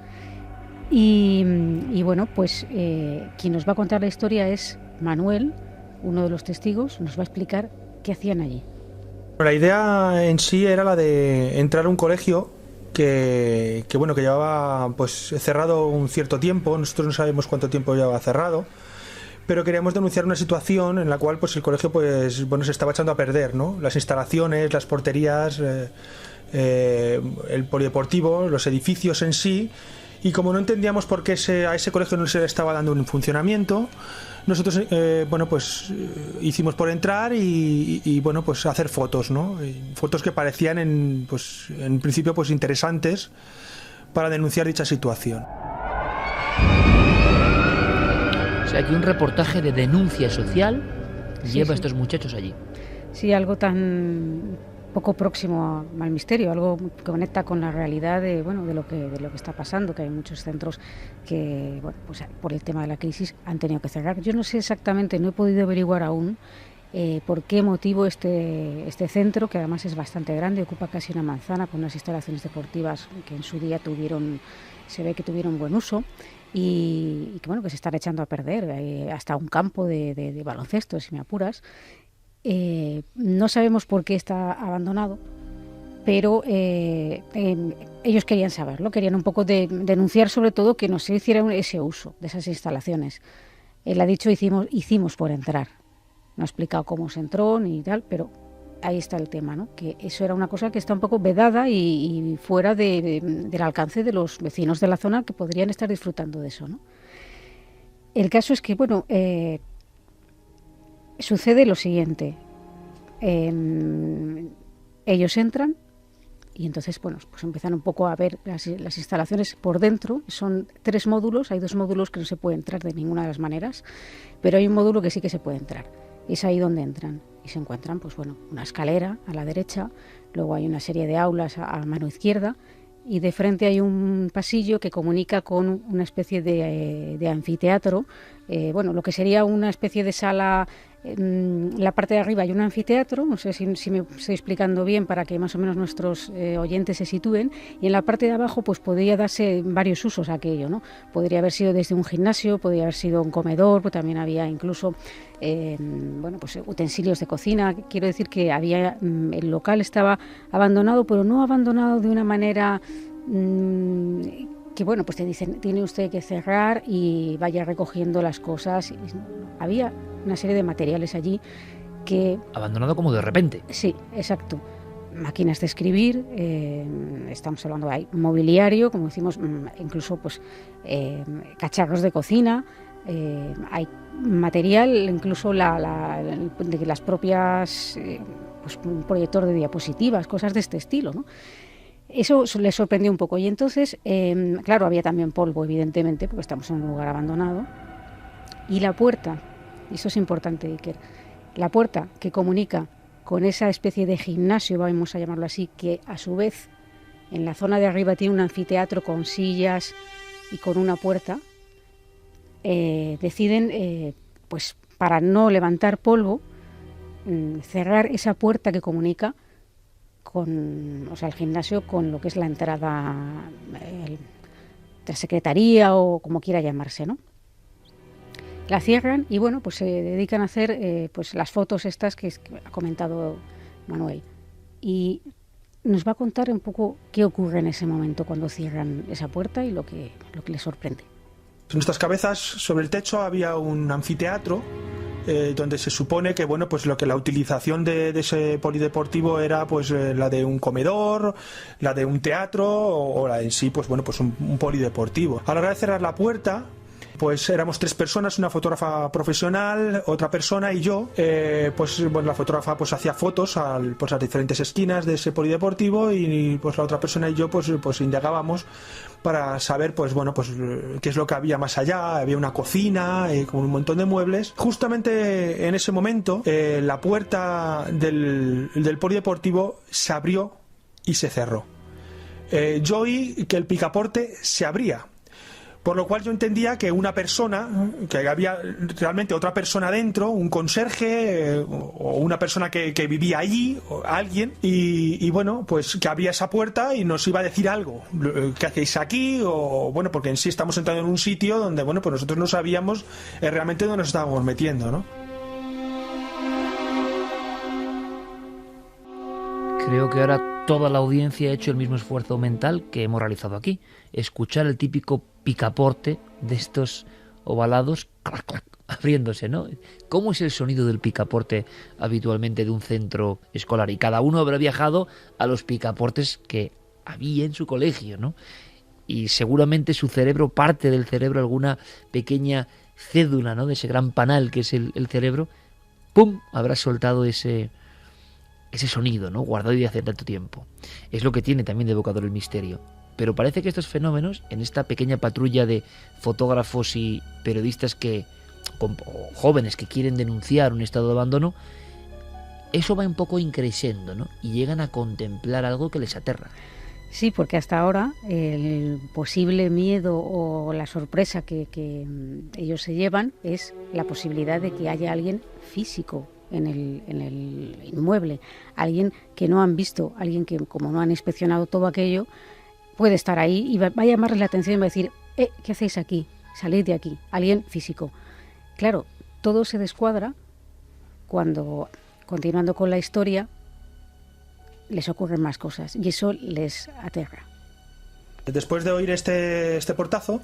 C: Y bueno, pues quien nos va a contar la historia es Manuel, uno de los testigos, nos va a explicar qué hacían allí.
N: La idea en sí era la de entrar a un colegio que llevaba pues cerrado un cierto tiempo. Nosotros no sabemos cuánto tiempo llevaba cerrado, pero queríamos denunciar una situación en la cual pues el colegio se estaba echando a perder, ¿no? Las instalaciones, las porterías, el polideportivo, los edificios en sí. Y como no entendíamos por qué a ese colegio no se le estaba dando un funcionamiento, nosotros hicimos por entrar y hacer fotos, ¿no? Fotos que parecían en principio pues interesantes para denunciar dicha situación.
A: O sea, que un reportaje de denuncia social lleva a estos muchachos allí.
C: Sí, algo tan poco próximo al misterio, algo que conecta con la realidad de lo que está pasando, que hay muchos centros que por el tema de la crisis han tenido que cerrar. Yo no sé exactamente, no he podido averiguar aún por qué motivo este centro, que además es bastante grande, ocupa casi una manzana con unas instalaciones deportivas que en su día se ve que tuvieron buen uso y que se están echando a perder, hasta un campo de baloncesto, si me apuras. No sabemos por qué está abandonado, pero ellos querían saberlo, querían un poco denunciar sobre todo que no se hiciera ese uso de esas instalaciones. Él ha dicho hicimos por entrar, no ha explicado cómo se entró ni tal, pero ahí está el tema, ¿no? Que eso era una cosa que está un poco vedada y fuera del alcance de los vecinos de la zona que podrían estar disfrutando de eso, ¿no? El caso es que sucede lo siguiente. Ellos entran y entonces pues empiezan un poco a ver las instalaciones por dentro. Son 3 módulos, hay 2 módulos que no se puede entrar de ninguna de las maneras, pero hay un módulo que sí que se puede entrar. Y es ahí donde entran y se encuentran una escalera a la derecha, luego hay una serie de aulas a mano izquierda y de frente hay un pasillo que comunica con una especie de anfiteatro, lo que sería una especie de sala. En la parte de arriba hay un anfiteatro, no sé si me estoy explicando bien para que más o menos nuestros oyentes se sitúen, y en la parte de abajo pues podría darse varios usos a aquello, ¿no? Podría haber sido desde un gimnasio, podría haber sido un comedor, pues también había incluso utensilios de cocina. Quiero decir que el local estaba abandonado, pero no abandonado de una manera que pues te dicen tiene usted que cerrar y vaya recogiendo las cosas. Había una serie de materiales allí que...
A: Abandonado como de repente.
C: Sí, exacto. Máquinas de escribir, estamos hablando de mobiliario, como decimos, incluso cacharros de cocina, hay material, incluso de las propias, un proyector de diapositivas, cosas de este estilo, ¿no? Eso les sorprendió un poco y entonces, claro, había también polvo, evidentemente, porque estamos en un lugar abandonado. Y la puerta, y eso es importante, Iker, la puerta que comunica con esa especie de gimnasio, vamos a llamarlo así, que a su vez en la zona de arriba tiene un anfiteatro con sillas y con una puerta, deciden, para no levantar polvo, cerrar esa puerta que comunica el gimnasio con lo que es la entrada de la secretaría o como quiera llamarse, ¿no? La cierran y se dedican a hacer las fotos estas que ha comentado Manuel. Y nos va a contar un poco qué ocurre en ese momento cuando cierran esa puerta y lo que les sorprende.
N: En nuestras cabezas, sobre el techo, había un anfiteatro donde se supone que bueno, pues lo que la utilización de ese polideportivo era pues la de un comedor, la de un teatro o la en sí, pues bueno, pues un polideportivo. A la hora de cerrar la puerta, pues éramos 3 personas, una fotógrafa profesional, otra persona y yo. Pues bueno, la fotógrafa pues hacía fotos a las diferentes esquinas de ese polideportivo y pues la otra persona y yo pues indagábamos para saber pues bueno, pues qué es lo que había más allá. Había una cocina con un montón de muebles. Justamente en ese momento la puerta del polideportivo se abrió y se cerró. Yo oí que el picaporte se abría, por lo cual yo entendía que una persona, que había realmente otra persona dentro, un conserje o una persona que vivía allí, o alguien, y bueno, pues que abría esa puerta y nos iba a decir algo. ¿Qué hacéis aquí? O bueno, porque en sí estamos entrando en un sitio donde, bueno, pues nosotros no sabíamos realmente dónde nos estábamos metiendo, ¿no?
A: Creo que ahora toda la audiencia ha hecho el mismo esfuerzo mental que hemos realizado aquí. Escuchar el típico picaporte de estos ovalados, clac, clac, abriéndose, ¿no? ¿Cómo es el sonido del picaporte habitualmente de un centro escolar? Y cada uno habrá viajado a los picaportes que había en su colegio, ¿no? Y seguramente su cerebro, parte del cerebro, alguna pequeña cédula, ¿no?, de ese gran panal que es el cerebro, ¡pum!, habrá soltado ese sonido, ¿no?, guardado y hace tanto tiempo. Es lo que tiene también de evocador el misterio. Pero parece que estos fenómenos, en esta pequeña patrulla de fotógrafos y periodistas o jóvenes que quieren denunciar un estado de abandono, eso va un poco increciendo, ¿no?, y llegan a contemplar algo que les aterra.
C: Sí, porque hasta ahora el posible miedo o la sorpresa que ellos se llevan es la posibilidad de que haya alguien físico en el inmueble, alguien que no han visto, alguien que como no han inspeccionado todo aquello, puede estar ahí y va a llamarles la atención y va a decir, ¿qué hacéis aquí? Salid de aquí, alguien físico. Claro, todo se descuadra cuando, continuando con la historia, les ocurren más cosas y eso les aterra.
N: Después de oír este portazo,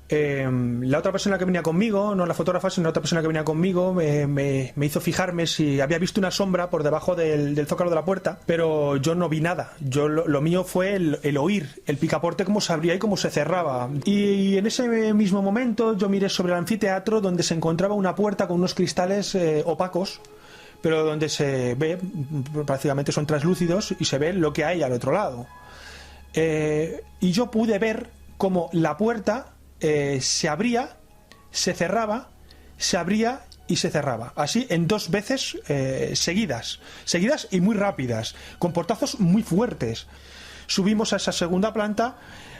N: la otra persona que venía conmigo, no la fotógrafa, sino la otra persona que venía conmigo, me hizo fijarme si había visto una sombra por debajo del zócalo de la puerta, pero yo no vi nada. Lo mío fue el oír el picaporte, cómo se abría y cómo se cerraba. Y en ese mismo momento yo miré sobre el anfiteatro, donde se encontraba una puerta con unos cristales opacos, pero donde se ve, prácticamente son translúcidos y se ve lo que hay al otro lado. Y yo pude ver cómo la puerta se abría, se cerraba, se abría y se cerraba. Así en 2 veces seguidas y muy rápidas, con portazos muy fuertes. Subimos a esa segunda planta.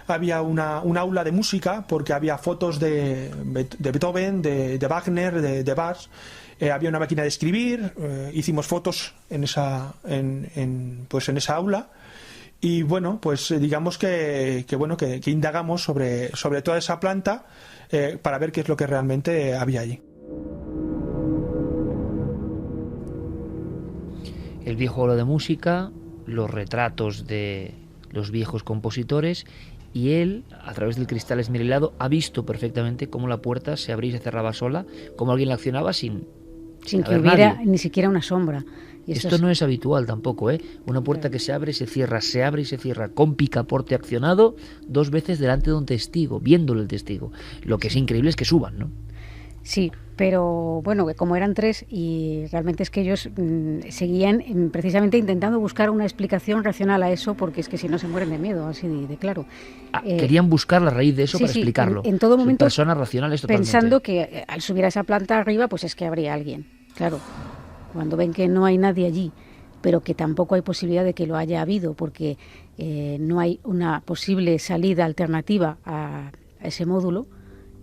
N: Había un aula de música, porque había fotos de Beethoven, de Wagner, de Bach. Había una máquina de escribir. Hicimos fotos en esa aula. Y bueno, pues digamos que indagamos sobre toda esa planta para ver qué es lo que realmente había allí.
A: El viejo aula de música, los retratos de los viejos compositores, y él, a través del cristal esmerilado, ha visto perfectamente cómo la puerta se abría y se cerraba sola, cómo alguien la accionaba sin
C: que hubiera nadie, ni siquiera una sombra. Y
A: esto no es habitual tampoco, ¿eh? Una puerta que se abre y se cierra, con picaporte accionado 2 veces delante de un testigo, viéndolo el testigo. Lo que es increíble es que suban, ¿no?
C: Sí, pero bueno, como eran 3 y realmente es que ellos seguían precisamente intentando buscar una explicación racional a eso, porque es que si no se mueren de miedo, así de claro.
A: Querían buscar la raíz de eso para explicarlo.
C: En todo momento,
A: personas racionales totalmente.
C: Pensando que al subir a esa planta arriba, pues es que habría alguien, claro. Cuando ven que no hay nadie allí, pero que tampoco hay posibilidad de que lo haya habido, porque no hay una posible salida alternativa a ese módulo,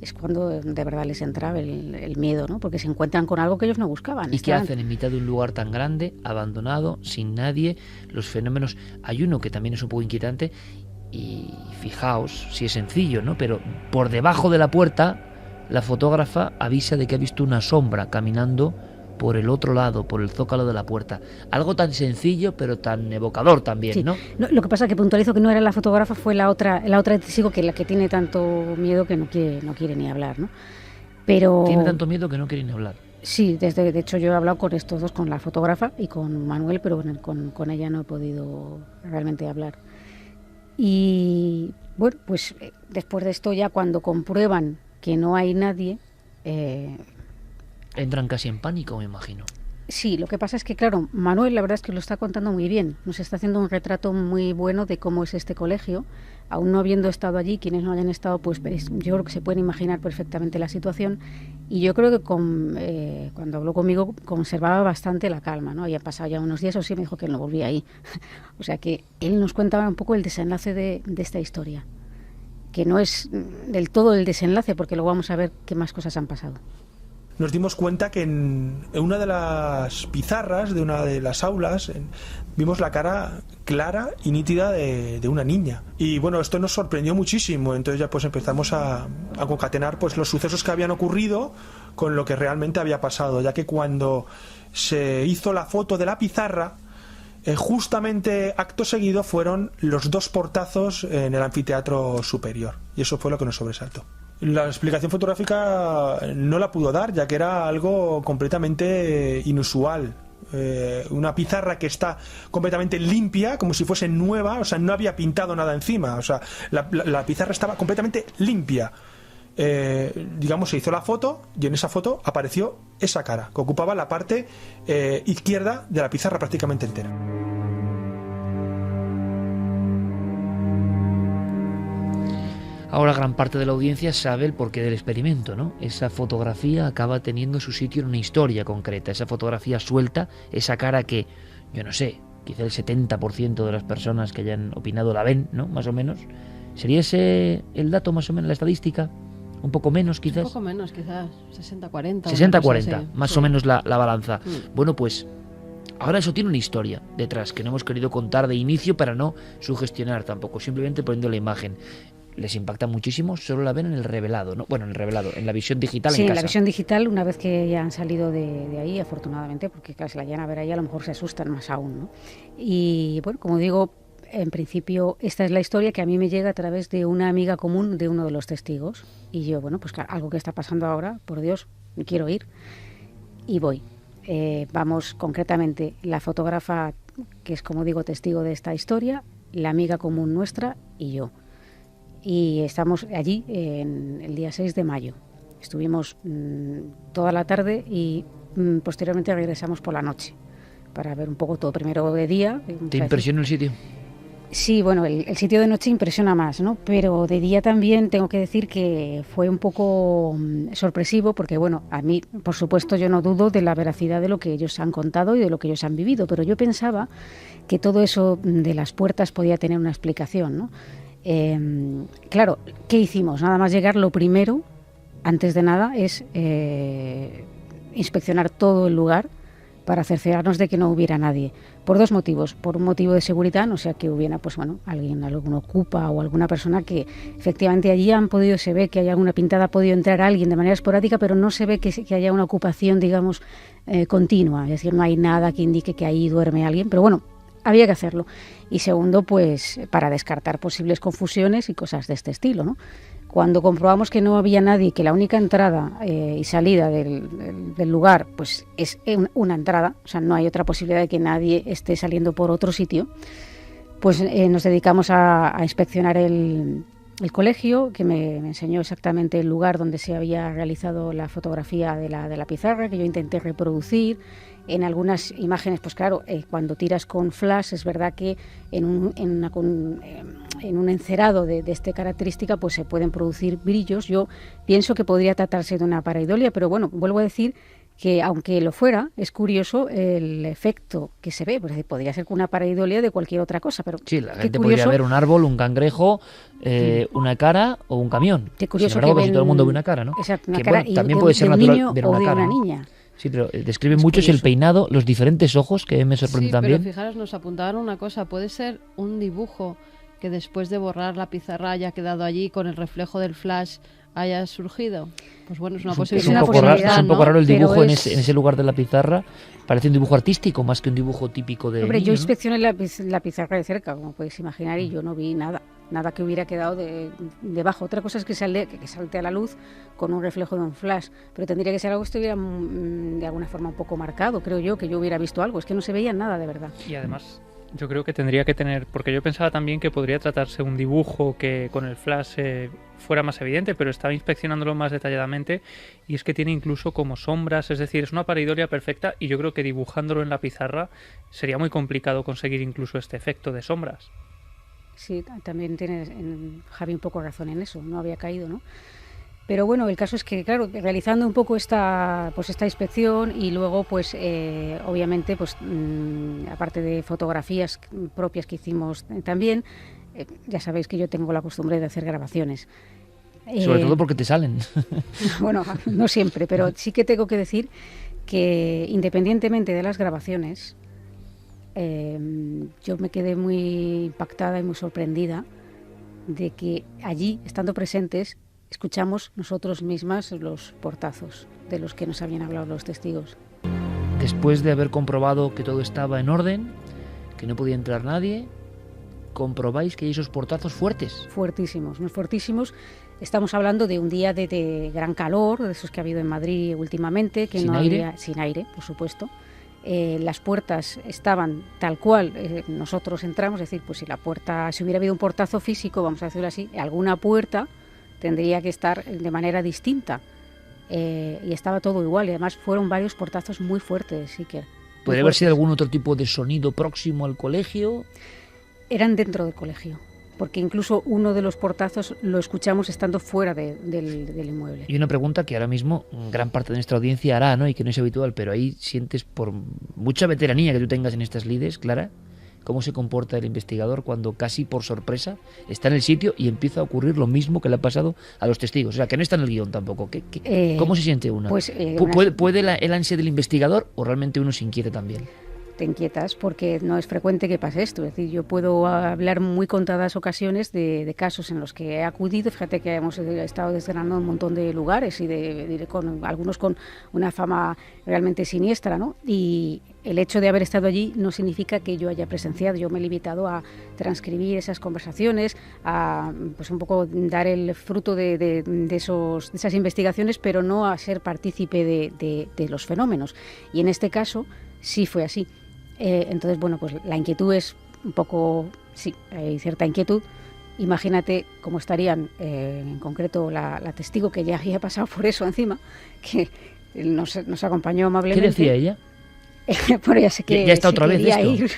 C: es cuando de verdad les entra el miedo, ¿no? Porque se encuentran con algo que ellos no buscaban.
A: ¿Y qué hacen en mitad de un lugar tan grande, abandonado, sin nadie? Los fenómenos... Hay uno que también es un poco inquietante, y fijaos, si es sencillo, ¿no? Pero por debajo de la puerta, la fotógrafa avisa de que ha visto una sombra caminando por el otro lado, por el zócalo de la puerta. Algo tan sencillo, pero tan evocador también, sí, ¿no?
C: Lo que pasa es que puntualizo que no era la fotógrafa, fue la otra testigo, que la que tiene tanto miedo que no quiere ni hablar, ¿no? Pero
A: tiene tanto miedo que no quiere ni hablar.
C: Sí, de hecho yo he hablado con estos dos, con la fotógrafa y con Manuel, pero con ella no he podido realmente hablar. Y bueno, pues después de esto ya cuando comprueban que no hay nadie...
A: Entran casi en pánico, me imagino.
C: Sí, lo que pasa es que, claro, Manuel la verdad es que lo está contando muy bien. Nos está haciendo un retrato muy bueno de cómo es este colegio. Aún no habiendo estado allí, quienes no hayan estado, pues yo creo que se pueden imaginar perfectamente la situación. Y yo creo que cuando habló conmigo conservaba bastante la calma, ¿no? Había pasado ya unos días, o sí me dijo que él no volvía ahí. O sea que él nos cuenta un poco el desenlace de esta historia. Que no es del todo el desenlace, porque luego vamos a ver qué más cosas han pasado.
N: Nos dimos cuenta que en una de las pizarras de una de las aulas vimos la cara clara y nítida de una niña. Y bueno, esto nos sorprendió muchísimo. Entonces ya pues empezamos a concatenar pues los sucesos que habían ocurrido con lo que realmente había pasado, ya que cuando se hizo la foto de la pizarra, justamente acto seguido fueron los 2 portazos en el anfiteatro superior. Y eso fue lo que nos sobresaltó. La explicación fotográfica no la pudo dar, ya que era algo completamente inusual. Una pizarra que está completamente limpia, como si fuese nueva, o sea, no había pintado nada encima, o sea, la pizarra estaba completamente limpia. Digamos, se hizo la foto y en esa foto apareció esa cara, que ocupaba la parte izquierda de la pizarra prácticamente entera.
A: Ahora gran parte de la audiencia sabe el porqué del experimento, ¿no? Esa fotografía acaba teniendo su sitio en una historia concreta. Esa fotografía suelta, esa cara que, yo no sé, quizá el 70% de las personas que hayan opinado la ven, ¿no? Más o menos. ¿Sería ese el dato más o menos, la estadística? Un poco menos, quizás.
B: Un poco menos, quizás. 60-40.
A: 60-40, más
B: sí.
A: o menos la balanza. Bueno, pues ahora eso tiene una historia detrás que no hemos querido contar de inicio para no sugestionar tampoco, simplemente poniendo la imagen. Les impacta muchísimo, solo la ven en el revelado, ¿no? Bueno, en el revelado, en la visión digital
C: sí,
A: en casa.
C: Sí, en la visión digital, una vez que ya han salido de ahí, afortunadamente, porque claro, si la llegan a ver ahí a lo mejor se asustan más aún, ¿no? Y bueno, como digo, en principio esta es la historia que a mí me llega a través de una amiga común de uno de los testigos. Y yo, bueno, pues claro, algo que está pasando ahora, por Dios, me quiero ir. Y voy. Vamos, concretamente, la fotógrafa, que es como digo, testigo de esta historia, la amiga común nuestra y yo. Y estamos allí el día 6 de mayo. Estuvimos toda la tarde y posteriormente regresamos por la noche para ver un poco todo. Primero de día.
A: ¿Te impresionó el sitio?
C: Sí, bueno, el sitio de noche impresiona más, ¿no? Pero de día también tengo que decir que fue un poco sorpresivo porque, bueno, a mí, por supuesto, yo no dudo de la veracidad de lo que ellos han contado y de lo que ellos han vivido, pero yo pensaba que todo eso de las puertas podía tener una explicación, ¿no? Claro, ¿qué hicimos? Nada más llegar, lo primero, antes de nada, es inspeccionar todo el lugar para cerciorarnos de que no hubiera nadie. Por 2 motivos. Por un motivo de seguridad, no sea que hubiera, pues bueno, algún ocupa o alguna persona que efectivamente allí se ve que hay alguna pintada, ha podido entrar alguien de manera esporádica, pero no se ve que haya una ocupación, digamos, continua. Es decir, no hay nada que indique que ahí duerme alguien, pero bueno, había que hacerlo. Y segundo, pues para descartar posibles confusiones y cosas de este estilo, ¿no? Cuando comprobamos que no había nadie, que la única entrada y salida del lugar pues es una entrada, o sea, no hay otra posibilidad de que nadie esté saliendo por otro sitio, pues nos dedicamos a inspeccionar el colegio, que me enseñó exactamente el lugar donde se había realizado la fotografía de la pizarra, que yo intenté reproducir. En algunas imágenes, pues claro, cuando tiras con flash, es verdad que en un encerado de esta característica pues se pueden producir brillos. Yo pienso que podría tratarse de una pareidolia, pero bueno, vuelvo a decir que aunque lo fuera, es curioso el efecto que se ve, pues podría ser una pareidolia de cualquier otra cosa, pero
A: sí, la gente podría ver un árbol, un cangrejo, una cara o un camión.
C: Qué curioso.
A: Sin embargo, que todo el mundo ve una cara, ¿no?
C: Exacto, una
A: que,
C: cara,
A: bueno, también puede ser natural ver una cara,
C: una niña.
A: Sí, pero describe mucho el peinado, los diferentes ojos, que me sorprende también.
B: Pero fijaros, nos apuntaban una cosa, puede ser un dibujo que después de borrar la pizarra haya quedado allí con el reflejo del flash, haya surgido. Pues bueno, es una
A: Es
B: posibilidad.
A: un poco raro el dibujo en
C: es...
A: ese lugar de la pizarra. Parece un dibujo artístico más que un dibujo típico de
C: Hombre,
A: niño,
C: yo
A: ¿no?
C: inspeccioné la pizarra de cerca, como podéis imaginar, y yo no vi nada que hubiera quedado debajo. Otra cosa es que salte a la luz con un reflejo de un flash, pero tendría que ser algo que estuviera de alguna forma un poco marcado, creo yo, que yo hubiera visto algo. Es que no se veía nada de verdad.
F: Y además, yo creo que tendría que tener, porque yo pensaba también que podría tratarse un dibujo que con el flash fuera más evidente, pero estaba inspeccionándolo más detalladamente y es que tiene incluso como sombras, es decir, es una pareidolia perfecta y yo creo que dibujándolo en la pizarra sería muy complicado conseguir incluso este efecto de sombras.
C: Sí, también tiene Javi un poco razón en eso, no había caído, ¿no? Pero bueno, el caso es que, claro, realizando un poco esta inspección y luego, pues, obviamente, pues, aparte de fotografías propias que hicimos también, ya sabéis que yo tengo la costumbre de hacer grabaciones.
A: Sobre todo porque te salen.
C: Bueno, no siempre, pero sí que tengo que decir que independientemente de las grabaciones, yo me quedé muy impactada y muy sorprendida de que allí, estando presentes, escuchamos nosotros mismas los portazos de los que nos habían hablado los testigos.
A: Después de haber comprobado que todo estaba en orden, que no podía entrar nadie, comprobáis que hay esos portazos fuertes.
C: Fuertísimos, muy fuertísimos. Estamos hablando de un día de gran calor, de esos que ha habido en Madrid últimamente, que
A: ¿Sin
C: no
A: aire?
C: había, sin aire, por supuesto. Las puertas estaban tal cual nosotros entramos, es decir, pues si hubiera habido un portazo físico, vamos a decirlo así, alguna puerta tendría que estar de manera distinta. Y estaba todo igual, y además fueron varios portazos muy fuertes, sí que.
A: ¿Podría haber sido algún otro tipo de sonido próximo al colegio?
C: Eran dentro del colegio, porque incluso uno de los portazos lo escuchamos estando fuera del inmueble.
A: Y una pregunta que ahora mismo gran parte de nuestra audiencia hará, ¿no? Y que no es habitual, pero ahí sientes, por mucha veteranía que tú tengas en estas lides, Clara, cómo se comporta el investigador cuando casi por sorpresa está en el sitio y empieza a ocurrir lo mismo que le ha pasado a los testigos. O sea, que no está en el guión tampoco. ¿Cómo se siente una?
C: Pues,
A: ¿Puede el ansia del investigador o realmente uno se inquieta también?
C: Te inquietas porque no es frecuente que pase esto. Es decir, yo puedo hablar muy contadas ocasiones de casos en los que he acudido. Fíjate que hemos estado desgranando un montón de lugares y con algunos con una fama realmente siniestra, ¿no? Y el hecho de haber estado allí no significa que yo haya presenciado. Yo me he limitado a transcribir esas conversaciones, a pues un poco dar el fruto de esas investigaciones, pero no a ser partícipe de los fenómenos. Y en este caso sí fue así. Entonces, bueno, pues la inquietud es un poco, sí, hay cierta inquietud. Imagínate cómo estarían, en concreto, la testigo que ya había pasado por eso encima, que nos acompañó amablemente.
A: ¿Qué decía ella?
C: Bueno, ya sé que
A: ya está otra vez esto.
C: Ir.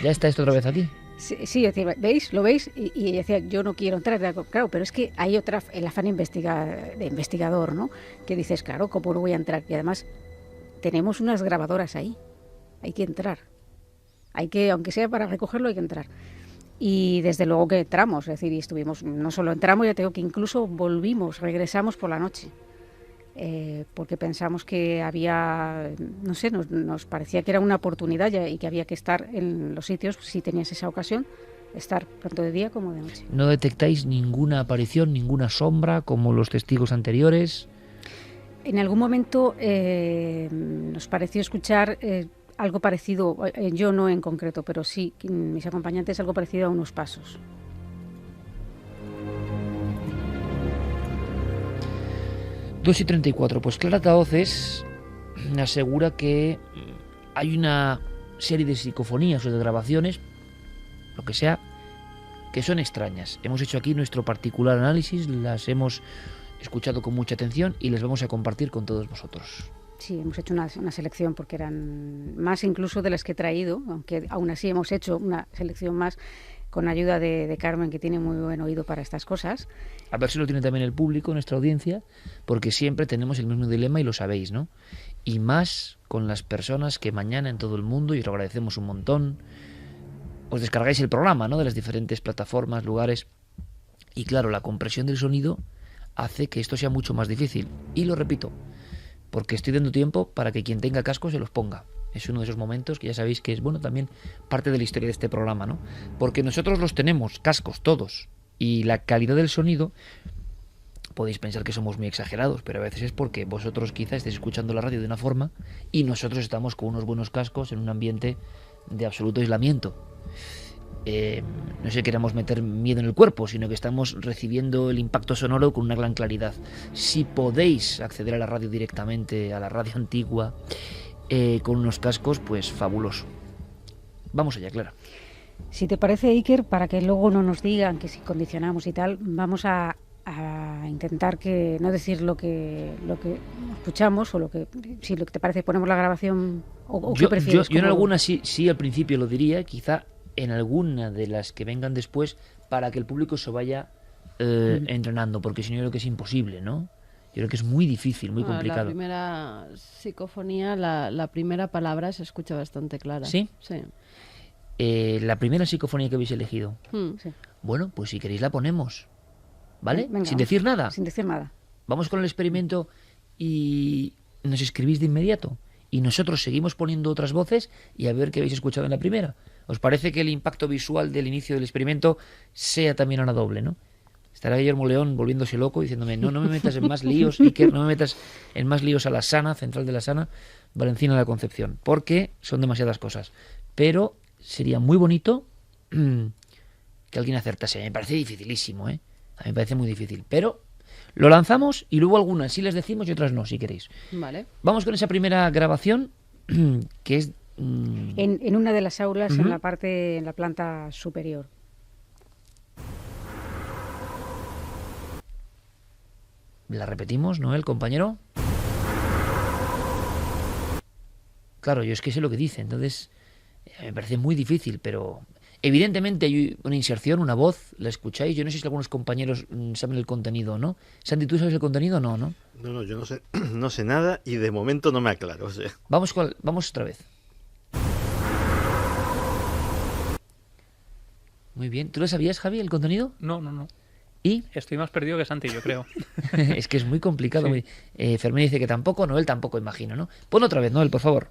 A: ¿Ya está esto otra vez aquí?
C: Sí, decía, ¿veis? ¿Lo veis? Y ella decía, yo no quiero entrar. Claro, pero es que hay otra, el afán de investigador, ¿no? Que dices, claro, ¿cómo no voy a entrar? Y además tenemos unas grabadoras ahí. Hay que entrar. Aunque sea para recogerlo, hay que entrar. Y desde luego que entramos, es decir, y estuvimos, no solo entramos, ya tengo que incluso regresamos por la noche. Porque pensamos que había, no sé, nos parecía que era una oportunidad y que había que estar en los sitios, si tenías esa ocasión, estar tanto de día como de noche.
A: ¿No detectáis ninguna aparición, ninguna sombra, como los testigos anteriores?
C: En algún momento nos pareció escuchar algo parecido, yo no en concreto, pero sí, mis acompañantes, algo parecido a unos pasos.
A: Dos y 34. Pues Clara Tahoces asegura que hay una serie de psicofonías o de grabaciones, lo que sea, que son extrañas. Hemos hecho aquí nuestro particular análisis, las hemos escuchado con mucha atención y les vamos a compartir con todos vosotros.
C: Sí, hemos hecho una selección porque eran más incluso de las que he traído, aunque aún así hemos hecho una selección más con ayuda de Carmen, que tiene muy buen oído para estas cosas.
A: A ver si lo tiene también el público, nuestra audiencia, porque siempre tenemos el mismo dilema y lo sabéis, ¿no? Y más con las personas que mañana en todo el mundo, y os lo agradecemos un montón, os descargáis el programa, ¿no? De las diferentes plataformas, lugares, y claro, la compresión del sonido hace que esto sea mucho más difícil. Y lo repito, porque estoy dando tiempo para que quien tenga casco se los ponga. Es uno de esos momentos que ya sabéis que es, bueno, también parte de la historia de este programa, ¿no? Porque nosotros los tenemos, cascos, todos, y la calidad del sonido podéis pensar que somos muy exagerados, pero a veces es porque vosotros quizá estéis escuchando la radio de una forma y nosotros estamos con unos buenos cascos en un ambiente de absoluto aislamiento. No es que queramos meter miedo en el cuerpo, sino que estamos recibiendo el impacto sonoro con una gran claridad. Si podéis acceder a la radio directamente, a la radio antigua, con unos cascos, pues fabuloso. Vamos allá, Clara.
C: Si te parece, Iker, para que luego no nos digan que si condicionamos y tal, vamos a intentar que no decir lo que escuchamos o si lo que te parece ponemos la grabación o qué prefieres.
A: Yo en alguna sí al principio lo diría, quizá en alguna de las que vengan después, para que el público se vaya entrenando, porque si no yo creo que es imposible, ¿no? Yo creo que es muy difícil, muy complicado.
B: La primera psicofonía, la primera palabra se escucha bastante clara.
A: ¿Sí?
B: Sí.
A: La primera psicofonía que habéis elegido.
C: Sí.
A: Bueno, pues si queréis la ponemos. ¿Vale?
C: Venga,
A: sin decir nada.
C: Sin decir nada.
A: Vamos con el experimento y nos escribís de inmediato. Y nosotros seguimos poniendo otras voces y a ver qué habéis escuchado en la primera. ¿Os parece que el impacto visual del inicio del experimento sea también una doble, no? Estará Guillermo León volviéndose loco diciéndome no me metas en más líos, Iker, no me metas en más líos a la Sana, Central de la Sana, Valencina de la Concepción, porque son demasiadas cosas. Pero sería muy bonito que alguien acertase. Me parece dificilísimo, ¿eh? A mí me parece muy difícil, pero lo lanzamos y luego algunas sí les decimos y otras no, si queréis.
B: Vale.
A: Vamos con esa primera grabación, que es...
C: En una de las aulas, en la planta superior.
A: ¿La repetimos, Noel, compañero? Claro, yo es que sé lo que dice, entonces me parece muy difícil, pero... Evidentemente hay una inserción, una voz, la escucháis. Yo no sé si algunos compañeros saben el contenido o no. Santi, ¿tú sabes el contenido o no?
E: No, yo no sé nada y de momento no me aclaro. O sea.
A: Vamos otra vez. Muy bien. ¿Tú lo sabías, Javi, el contenido?
F: No.
A: ¿Y?
F: Estoy más perdido que Santi, yo creo.
A: Es que es muy complicado. Sí. Fermín dice que tampoco, Noel tampoco, imagino, ¿no? Pon otra vez, Noel, por favor.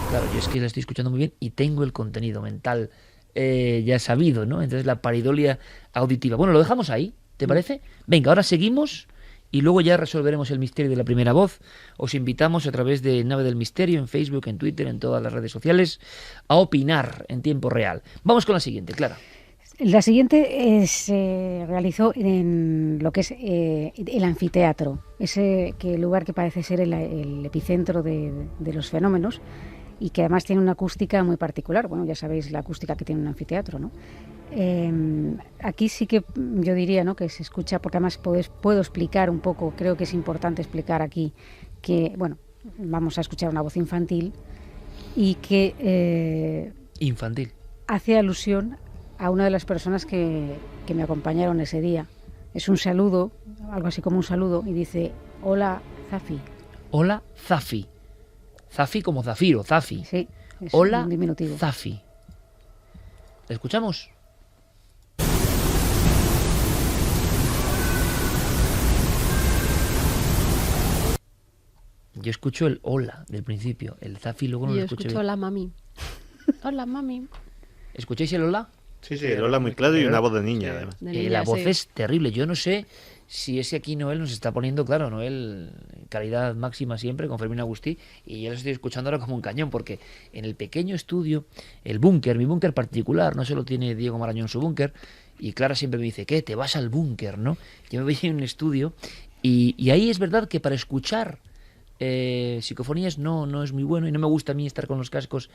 A: Claro, yo es que la estoy escuchando muy bien y tengo el contenido mental ya sabido, ¿no? Entonces la paridolia auditiva. Bueno, lo dejamos ahí, ¿te parece? Venga, ahora seguimos y luego ya resolveremos el misterio de la primera voz. Os invitamos a través de Nave del Misterio, en Facebook, en Twitter, en todas las redes sociales, a opinar en tiempo real. Vamos con la siguiente, Clara.
C: La siguiente se realizó en lo que es el anfiteatro, ese lugar que parece ser el epicentro de los fenómenos, y que además tiene una acústica muy particular. Bueno, ya sabéis la acústica que tiene un anfiteatro, ¿no? Aquí sí que yo diría, ¿no?, que se escucha, porque además puedo explicar un poco, creo que es importante explicar aquí que, bueno, vamos a escuchar una voz infantil y que...
A: infantil.
C: Hace alusión a una de las personas que me acompañaron ese día. Es un saludo, algo así como un saludo, y dice: hola, Zafi.
A: Hola, Zafi. Zafi como Zafiro, Zafi.
C: Sí, es
A: hola,
C: un diminutivo.
A: Zafi. ¿La escuchamos? Yo escucho el hola del principio, el Zafi luego no lo escucho.
B: Yo escucho hola, mami. Hola, mami.
A: ¿Escucháis el hola?
E: Sí, el hola muy claro y una voz de niña, además.
A: La voz es terrible. Yo no sé si es que aquí Noel nos está poniendo, claro, Noel, calidad máxima siempre, con Fermín Agustí, y yo lo estoy escuchando ahora como un cañón, porque en el pequeño estudio, el búnker, mi búnker particular, no solo tiene Diego Marañón su búnker, y Clara siempre me dice, ¿qué? Te vas al búnker, ¿no? Yo me voy en un estudio, y ahí es verdad que para escuchar psicofonías no es muy bueno, y no me gusta a mí estar con los cascos.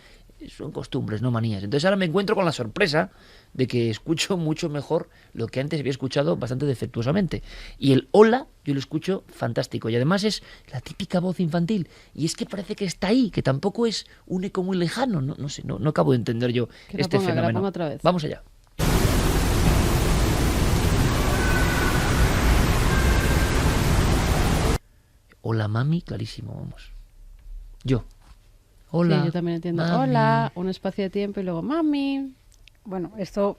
A: Son costumbres, no manías. Entonces ahora me encuentro con la sorpresa de que escucho mucho mejor lo que antes había escuchado bastante defectuosamente. Y el hola yo lo escucho fantástico, y además es la típica voz infantil, y es que parece que está ahí, que tampoco es un eco muy lejano. No sé, no acabo de entender yo este fenómeno.
B: Otra vez.
A: Vamos allá. Hola, mami, clarísimo, vamos. Yo. Hola.
B: Sí, yo también entiendo.
A: Mami.
B: Hola, un espacio de tiempo y luego mami.
C: Bueno, esto,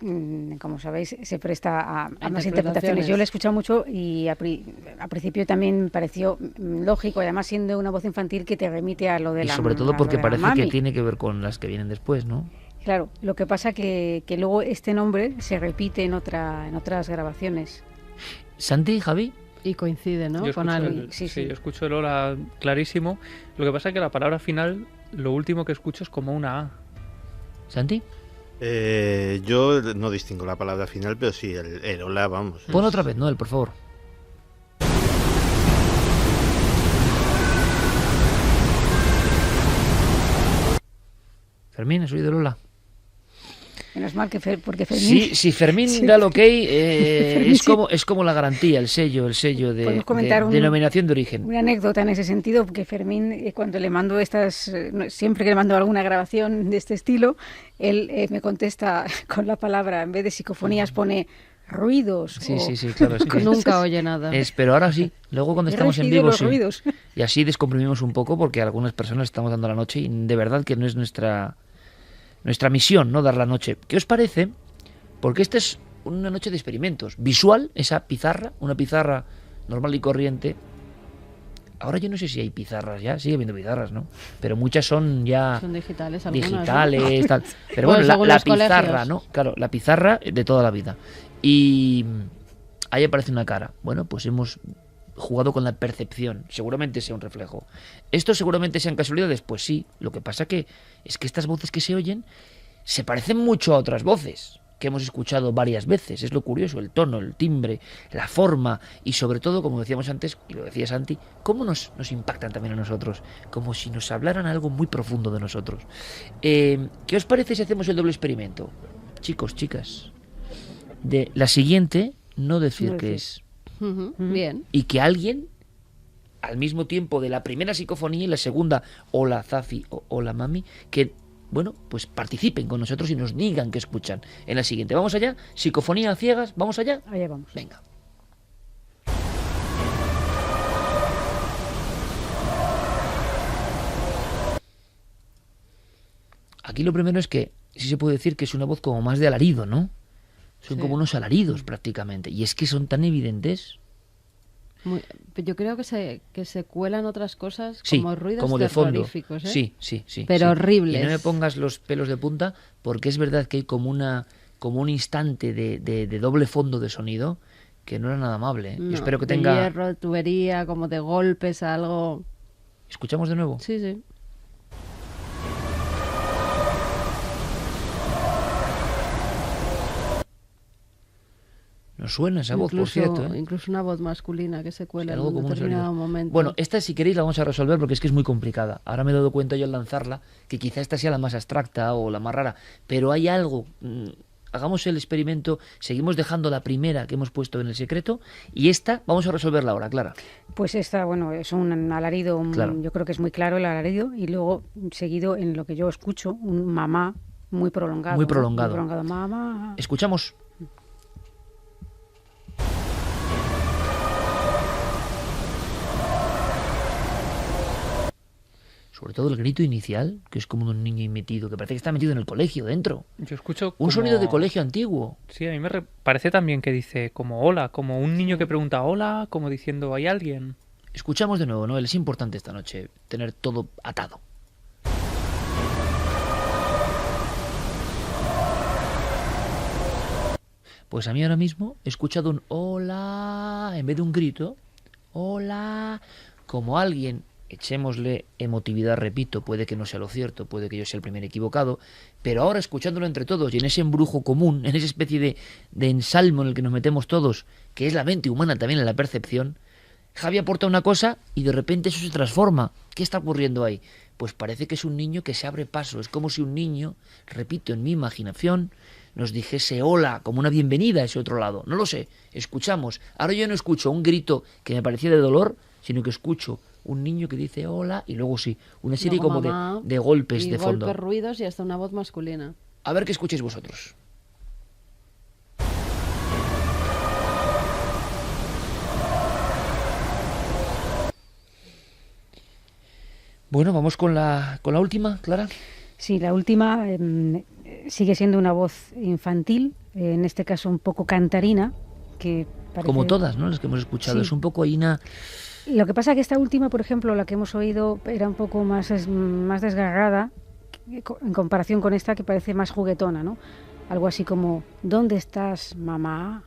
C: como sabéis, se presta a más interpretaciones. Yo lo he escuchado mucho y a principio también me pareció lógico, además siendo una voz infantil que te remite a lo de la...
A: Y sobre todo porque parece
C: mami.
A: que tiene que ver con las que vienen después, ¿no?
C: Claro, lo que pasa que luego este nombre se repite en otras grabaciones.
A: Santi, Javi.
B: Y coincide, ¿no?
F: Yo
B: Con
F: escucho yo escucho el hola clarísimo. Lo que pasa es que la palabra final, lo último que escucho es como una A.
A: ¿Santi?
E: Yo no distingo la palabra final, pero sí, el hola, vamos.
A: Pon otra vez, Noel, por favor. Fermín, ¿has oído el hola?
C: Menos mal que porque Fermín...
A: Si Fermín da el ok, es como la garantía, el sello de denominación de origen.
C: Una anécdota en ese sentido, porque Fermín, cuando le mando siempre que le mando alguna grabación de este estilo, él me contesta con la palabra, en vez de psicofonías pone ruidos.
A: Sí, claro. Es que
B: nunca oye nada.
A: Pero ahora sí, luego cuando estamos en vivo sí.
C: Ruidos.
A: Y así descomprimimos un poco porque a algunas personas estamos dando la noche y de verdad que no es nuestra misión, ¿no? Dar la noche. ¿Qué os parece? Porque esta es una noche de experimentos. Visual, esa pizarra, una pizarra normal y corriente. Ahora yo no sé si hay pizarras ya, sigue habiendo pizarras, ¿no? Pero muchas son ya...
B: Son digitales algunas,
A: digitales,
B: ¿no?
A: Tal. Pero bueno, la pizarra, ¿no? Claro, la pizarra de toda la vida. Y ahí aparece una cara. Bueno, pues hemos jugado con la percepción. Seguramente sea un reflejo. ¿Esto seguramente sean casualidades? Pues sí. Lo que pasa es que estas voces que se oyen se parecen mucho a otras voces que hemos escuchado varias veces. Es lo curioso, el tono, el timbre, la forma y sobre todo, como decíamos antes, y lo decía Santi, cómo nos impactan también a nosotros, como si nos hablaran algo muy profundo de nosotros. ¿Qué os parece si hacemos el doble experimento? Chicos, chicas, de la siguiente, no decir qué es.
B: Bien.
A: Y que alguien, al mismo tiempo de la primera psicofonía y la segunda, hola Zafi o hola Mami, que, bueno, pues participen con nosotros y nos digan que escuchan en la siguiente. ¿Vamos allá? ¿Psicofonía a ciegas? ¿Vamos allá?
C: Allá vamos.
A: Venga. Aquí lo primero es que sí se puede decir que es una voz como más de alarido, ¿no? Son como unos alaridos prácticamente. Y es que son tan evidentes.
B: Yo creo que se cuelan otras cosas
A: sí,
B: como ruidos
A: como de fondo.
B: ¿eh?
A: Sí.
B: Pero horribles.
A: Y no me pongas los pelos de punta porque es verdad que hay como un instante de doble fondo de sonido que no era nada amable.
B: No,
A: yo espero que
B: de
A: tenga...
B: hierro, tubería, como de golpes, algo...
A: ¿Escuchamos de nuevo?
B: Sí.
A: Nos suena esa voz, por cierto.
B: Incluso una voz masculina que se cuela en
A: algo
B: un determinado momento.
A: Bueno, esta si queréis la vamos a resolver porque es que es muy complicada. Ahora me he dado cuenta yo al lanzarla que quizá esta sea la más abstracta o la más rara. Pero hay algo... Hagamos el experimento, seguimos dejando la primera que hemos puesto en el secreto y esta vamos a resolverla ahora, Clara.
C: Pues esta, bueno, es un alarido, claro. Yo creo que es muy claro el alarido y luego seguido en lo que yo escucho, un mamá muy prolongado.
A: Muy prolongado.
C: Muy prolongado, mamá.
A: Escuchamos. Sobre todo el grito inicial, que es como de un niño metido, que parece que está metido en el colegio dentro.
F: Yo escucho
A: un sonido de colegio antiguo.
F: Sí, a mí me parece también que dice como hola, como un niño que pregunta hola, como diciendo ¿hay alguien?
A: Escuchamos de nuevo, Noel, es importante esta noche tener todo atado. Pues a mí ahora mismo he escuchado un hola en vez de un grito. Hola, como alguien... Echémosle emotividad, repito, puede que no sea lo cierto, puede que yo sea el primer equivocado, pero ahora escuchándolo entre todos y en ese embrujo común, en esa especie de ensalmo en el que nos metemos todos, que es la mente humana también en la percepción, Javi aporta una cosa y de repente eso se transforma. ¿Qué está ocurriendo ahí? Pues parece que es un niño que se abre paso, es como si un niño, repito, en mi imaginación, nos dijese hola, como una bienvenida a ese otro lado. No lo sé, escuchamos. Ahora yo no escucho un grito que me parecía de dolor, sino que escucho un niño que dice hola y luego sí, una serie
B: luego
A: como de golpes
B: y
A: de fondo.
B: Golpes, ruidos y hasta una voz masculina.
A: A ver qué escucháis vosotros. Bueno, vamos con la última, Clara.
C: Sí, la última sigue siendo una voz infantil, en este caso un poco cantarina, que parece...
A: Como todas, ¿no? Las que hemos escuchado,
C: sí.
A: Es un poco ahí una...
C: Lo que pasa es que esta última, por ejemplo, la que hemos oído, era un poco más desgarrada en comparación con esta que parece más juguetona, ¿no? Algo así como, ¿dónde estás, mamá?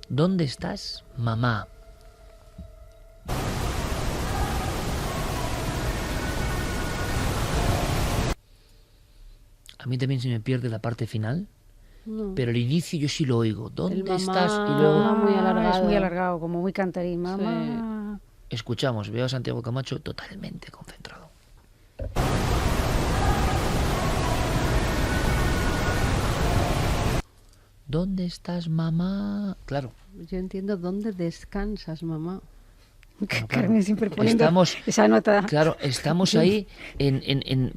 A: ¿Dónde estás, mamá? A mí también se me pierde la parte final, pero el inicio yo sí lo oigo. ¿Dónde estás? Y luego
B: muy alargado.
C: Es muy alargado, como muy cantarín. Mamá.
A: Escuchamos, veo a Santiago Camacho totalmente concentrado. ¿Dónde estás, mamá? Claro.
B: Yo entiendo dónde descansas, mamá.
A: Bueno,
C: Carmen siempre poniendo esa nota.
A: Claro, estamos ahí,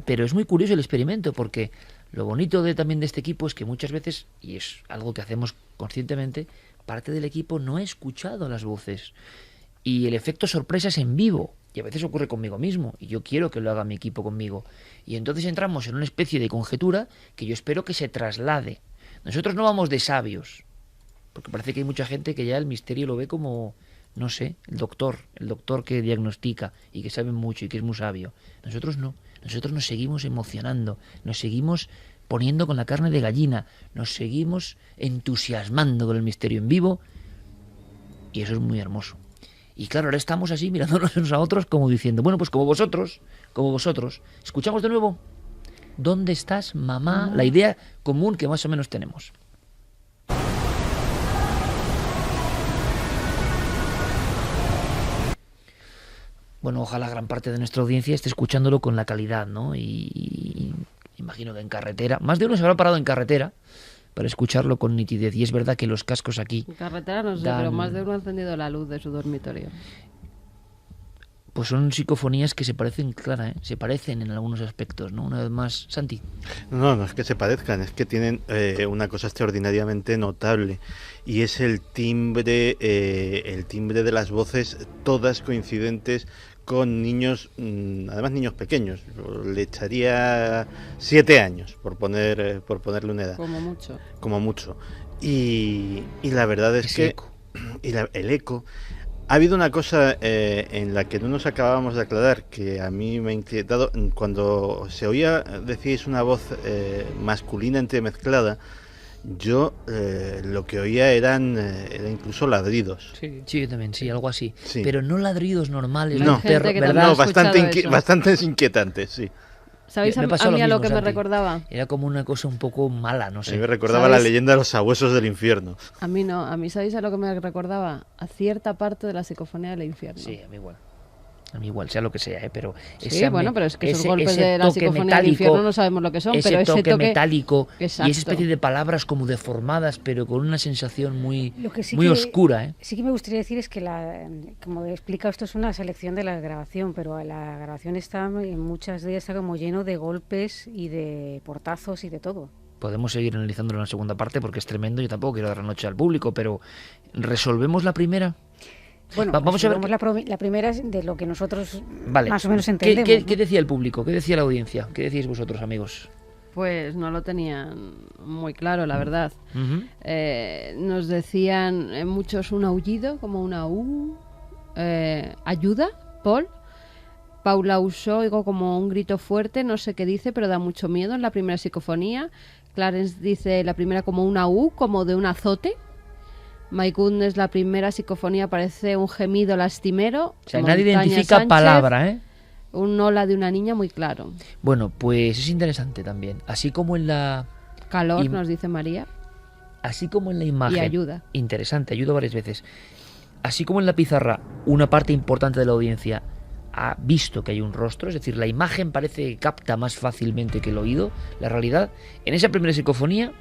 A: pero es muy curioso el experimento, porque lo bonito también de este equipo es que muchas veces, y es algo que hacemos conscientemente, parte del equipo no ha escuchado las voces. Y el efecto sorpresa es en vivo, y a veces ocurre conmigo mismo, y yo quiero que lo haga mi equipo conmigo. Y entonces entramos en una especie de conjetura que yo espero que se traslade. Nosotros no vamos de sabios, porque parece que hay mucha gente que ya el misterio lo ve como, no sé, el doctor que diagnostica y que sabe mucho y que es muy sabio. Nosotros no, nosotros nos seguimos emocionando, nos seguimos poniendo con la carne de gallina, nos seguimos entusiasmando con el misterio en vivo, y eso es muy hermoso. Y claro, ahora estamos así mirándonos unos a otros como diciendo, bueno, pues como vosotros. ¿Escuchamos de nuevo? ¿Dónde estás, mamá? La idea común que más o menos tenemos. Bueno, ojalá gran parte de nuestra audiencia esté escuchándolo con la calidad, ¿no? Y imagino que en carretera, más de uno se habrá parado en carretera para escucharlo con nitidez. Y es verdad que los cascos aquí...
B: En carretera no sé, pero más de uno ha encendido la luz de su dormitorio.
A: Pues son psicofonías que se parecen, Clara, ¿eh? Se parecen en algunos aspectos, ¿no? Una vez más, Santi.
E: No es que se parezcan, es que tienen una cosa extraordinariamente notable, y es el timbre de las voces, todas coincidentes con niños, además niños pequeños. Le echaría 7 años, por ponerle una edad. Como mucho. Y la verdad es que...
A: Eco.
E: El eco... Ha habido una cosa en la que no nos acabábamos de aclarar, que a mí me ha inquietado. Cuando se oía, decís, una voz masculina entremezclada, yo lo que oía eran incluso ladridos.
A: Sí, yo también, sí, algo así.
E: Sí.
A: Pero no ladridos normales,
E: no,
A: ¿verdad?
E: No, bastante inquietantes, sí.
B: ¿Sabéis a mí a lo que me recordaba?
A: Era como una cosa un poco mala, no sé.
E: A mí me recordaba la leyenda de los sabuesos del infierno.
B: A mí no, a mí ¿sabéis a lo que me recordaba? A cierta parte de la psicofonía del infierno.
A: Sí, a mí igual, sea lo que sea, pero...
B: Sí, bueno, pero es que esos golpes de la psicofonía metálico, del infierno no sabemos lo que son, pero ese toque
A: metálico,
B: exacto.
A: Y esa especie de palabras como deformadas, pero con una sensación muy
C: que
A: oscura, ¿eh?
C: Sí que me gustaría decir es que, como he explicado, esto es una selección de la grabación, pero la grabación está, en muchas de ellas está como lleno de golpes y de portazos y de todo.
A: Podemos seguir analizándolo en la segunda parte porque es tremendo, yo tampoco quiero dar la noche al público, pero ¿resolvemos la primera?
C: Bueno, vamos a ver la primera es de lo que nosotros más o menos entendemos.
A: ¿Qué decía el público? ¿Qué decía la audiencia? ¿Qué decíais vosotros, amigos?
B: Pues no lo tenían muy claro, la verdad. Nos decían muchos un aullido, como una U. ¿Ayuda, Paul? Paula usó, oigo como un grito fuerte, no sé qué dice, pero da mucho miedo en la primera psicofonía. Clarence dice la primera como una U, como de un azote. My Goodness, la primera psicofonía parece un gemido lastimero.
A: O sea, nadie identifica Sánchez, palabra, ¿eh?
B: Un hola de una niña muy claro.
A: Bueno, pues es interesante también. Así como en la...
B: Calor, nos dice María.
A: Así como en la imagen.
B: Y ayuda.
A: Interesante, ayuda varias veces. Así como en la pizarra, una parte importante de la audiencia ha visto que hay un rostro, es decir, la imagen parece que capta más fácilmente que el oído la realidad. En esa primera psicofonía,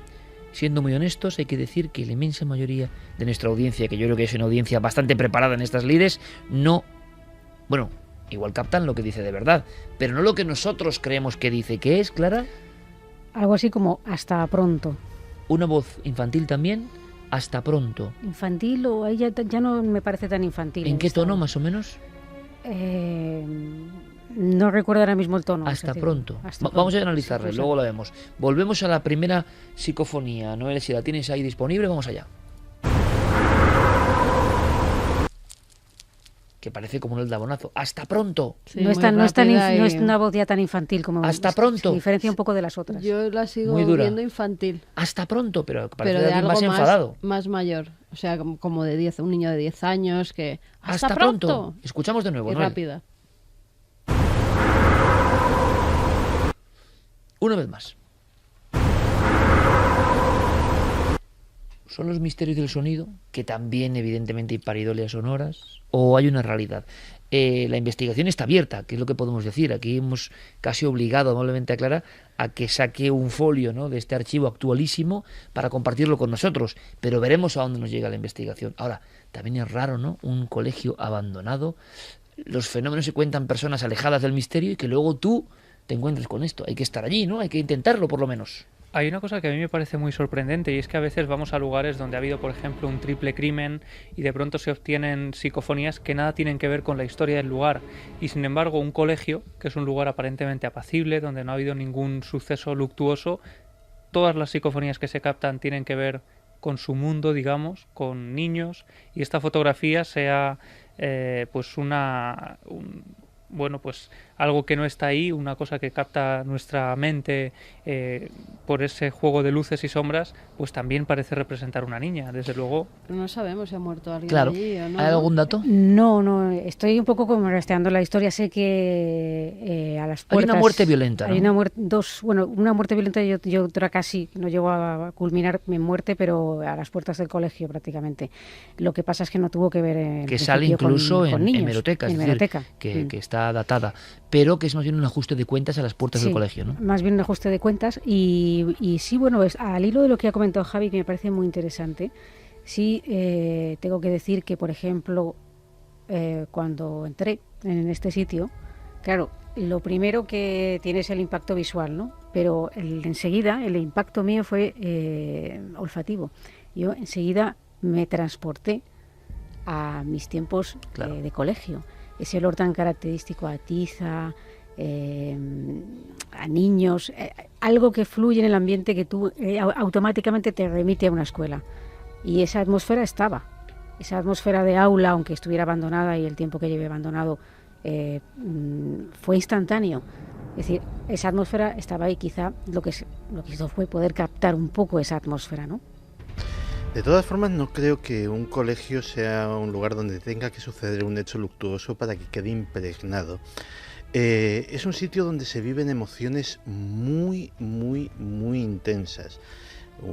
A: siendo muy honestos, hay que decir que la inmensa mayoría de nuestra audiencia, que yo creo que es una audiencia bastante preparada en estas lides, no... Bueno, igual captan lo que dice de verdad, pero no lo que nosotros creemos que dice. ¿Qué es, Clara?
C: Algo así como hasta pronto.
A: Una voz infantil también, hasta pronto.
C: Infantil o ahí ya no me parece tan infantil.
A: ¿En qué tono más o menos?
C: No recuerdo ahora mismo el tono.
A: Hasta pronto. Vamos a analizarla, luego la vemos. Volvemos a la primera psicofonía. Noel, si la tienes ahí disponible, vamos allá. que parece como un eldabonazo. ¡Hasta pronto!
B: Sí,
C: no, no es una voz ya tan infantil como...
A: ¡Hasta pronto!
C: Se diferencia un poco de las otras.
B: Yo la sigo
A: Muy dura.
B: viendo infantil.
A: ¡Hasta pronto! Pero parece
B: Pero de
A: alguien
B: algo
A: más enfadado.
B: más mayor. O sea, como de 10, un niño de 10 años que...
A: ¡Hasta pronto! Escuchamos de nuevo,
B: Y
A: Noel.
B: rápida.
A: Una vez más. ¿Son los misterios del sonido, que también evidentemente hay pareidolias sonoras, o hay una realidad? La investigación está abierta, que es lo que podemos decir. Aquí hemos casi obligado amablemente a Clara a que saque un folio, ¿no?, de este archivo actualísimo para compartirlo con nosotros, pero veremos a dónde nos llega la investigación. Ahora, también es raro, ¿no?, un colegio abandonado. Los fenómenos se cuentan personas alejadas del misterio y que luego tú te encuentres con esto. Hay que estar allí, ¿no? Hay que intentarlo por lo menos.
F: Hay una cosa que a mí me parece muy sorprendente y es que a veces vamos a lugares donde ha habido, por ejemplo, un triple crimen y de pronto se obtienen psicofonías que nada tienen que ver con la historia del lugar y sin embargo un colegio, que es un lugar aparentemente apacible, donde no ha habido ningún suceso luctuoso, todas las psicofonías que se captan tienen que ver con su mundo, digamos, con niños, y esta fotografía sea pues algo que no está ahí, una cosa que capta nuestra mente por ese juego de luces y sombras, pues también parece representar una niña, desde luego.
B: Pero no sabemos si ha muerto alguien
A: Claro.
B: allí o no.
A: ¿Hay algún dato?
C: No, estoy un poco como rastreando la historia. Sé que a las puertas...
A: Hay una muerte violenta, ¿no?
C: Hay una muerte violenta y otra casi, no llegó a culminar en muerte, pero a las puertas del colegio prácticamente. Lo que pasa es que no tuvo que ver en
A: Que sale incluso
C: con
A: en
C: niños,
A: hemeroteca, es
C: en
A: decir,
C: hemeroteca.
A: que está datada, pero que es más bien un ajuste de cuentas a las puertas del
C: Sí,
A: colegio, ¿no?
C: más bien un ajuste de cuentas y sí, bueno, al hilo de lo que ha comentado Javi, que me parece muy interesante, sí tengo que decir que, por ejemplo, cuando entré en este sitio, claro, lo primero que tiene es el impacto visual, ¿no? Pero enseguida el impacto mío fue olfativo. Yo enseguida me transporté a mis tiempos de colegio. Ese olor tan característico a tiza, a niños, algo que fluye en el ambiente que tú automáticamente te remite a una escuela. Y esa atmósfera estaba. Esa atmósfera de aula, aunque estuviera abandonada y el tiempo que llevé abandonado fue instantáneo. Es decir, esa atmósfera estaba ahí. Quizá lo que hizo fue poder captar un poco esa atmósfera, ¿no?
E: De todas formas, no creo que un colegio sea un lugar donde tenga que suceder un hecho luctuoso para que quede impregnado. Es un sitio donde se viven emociones muy, muy, muy intensas.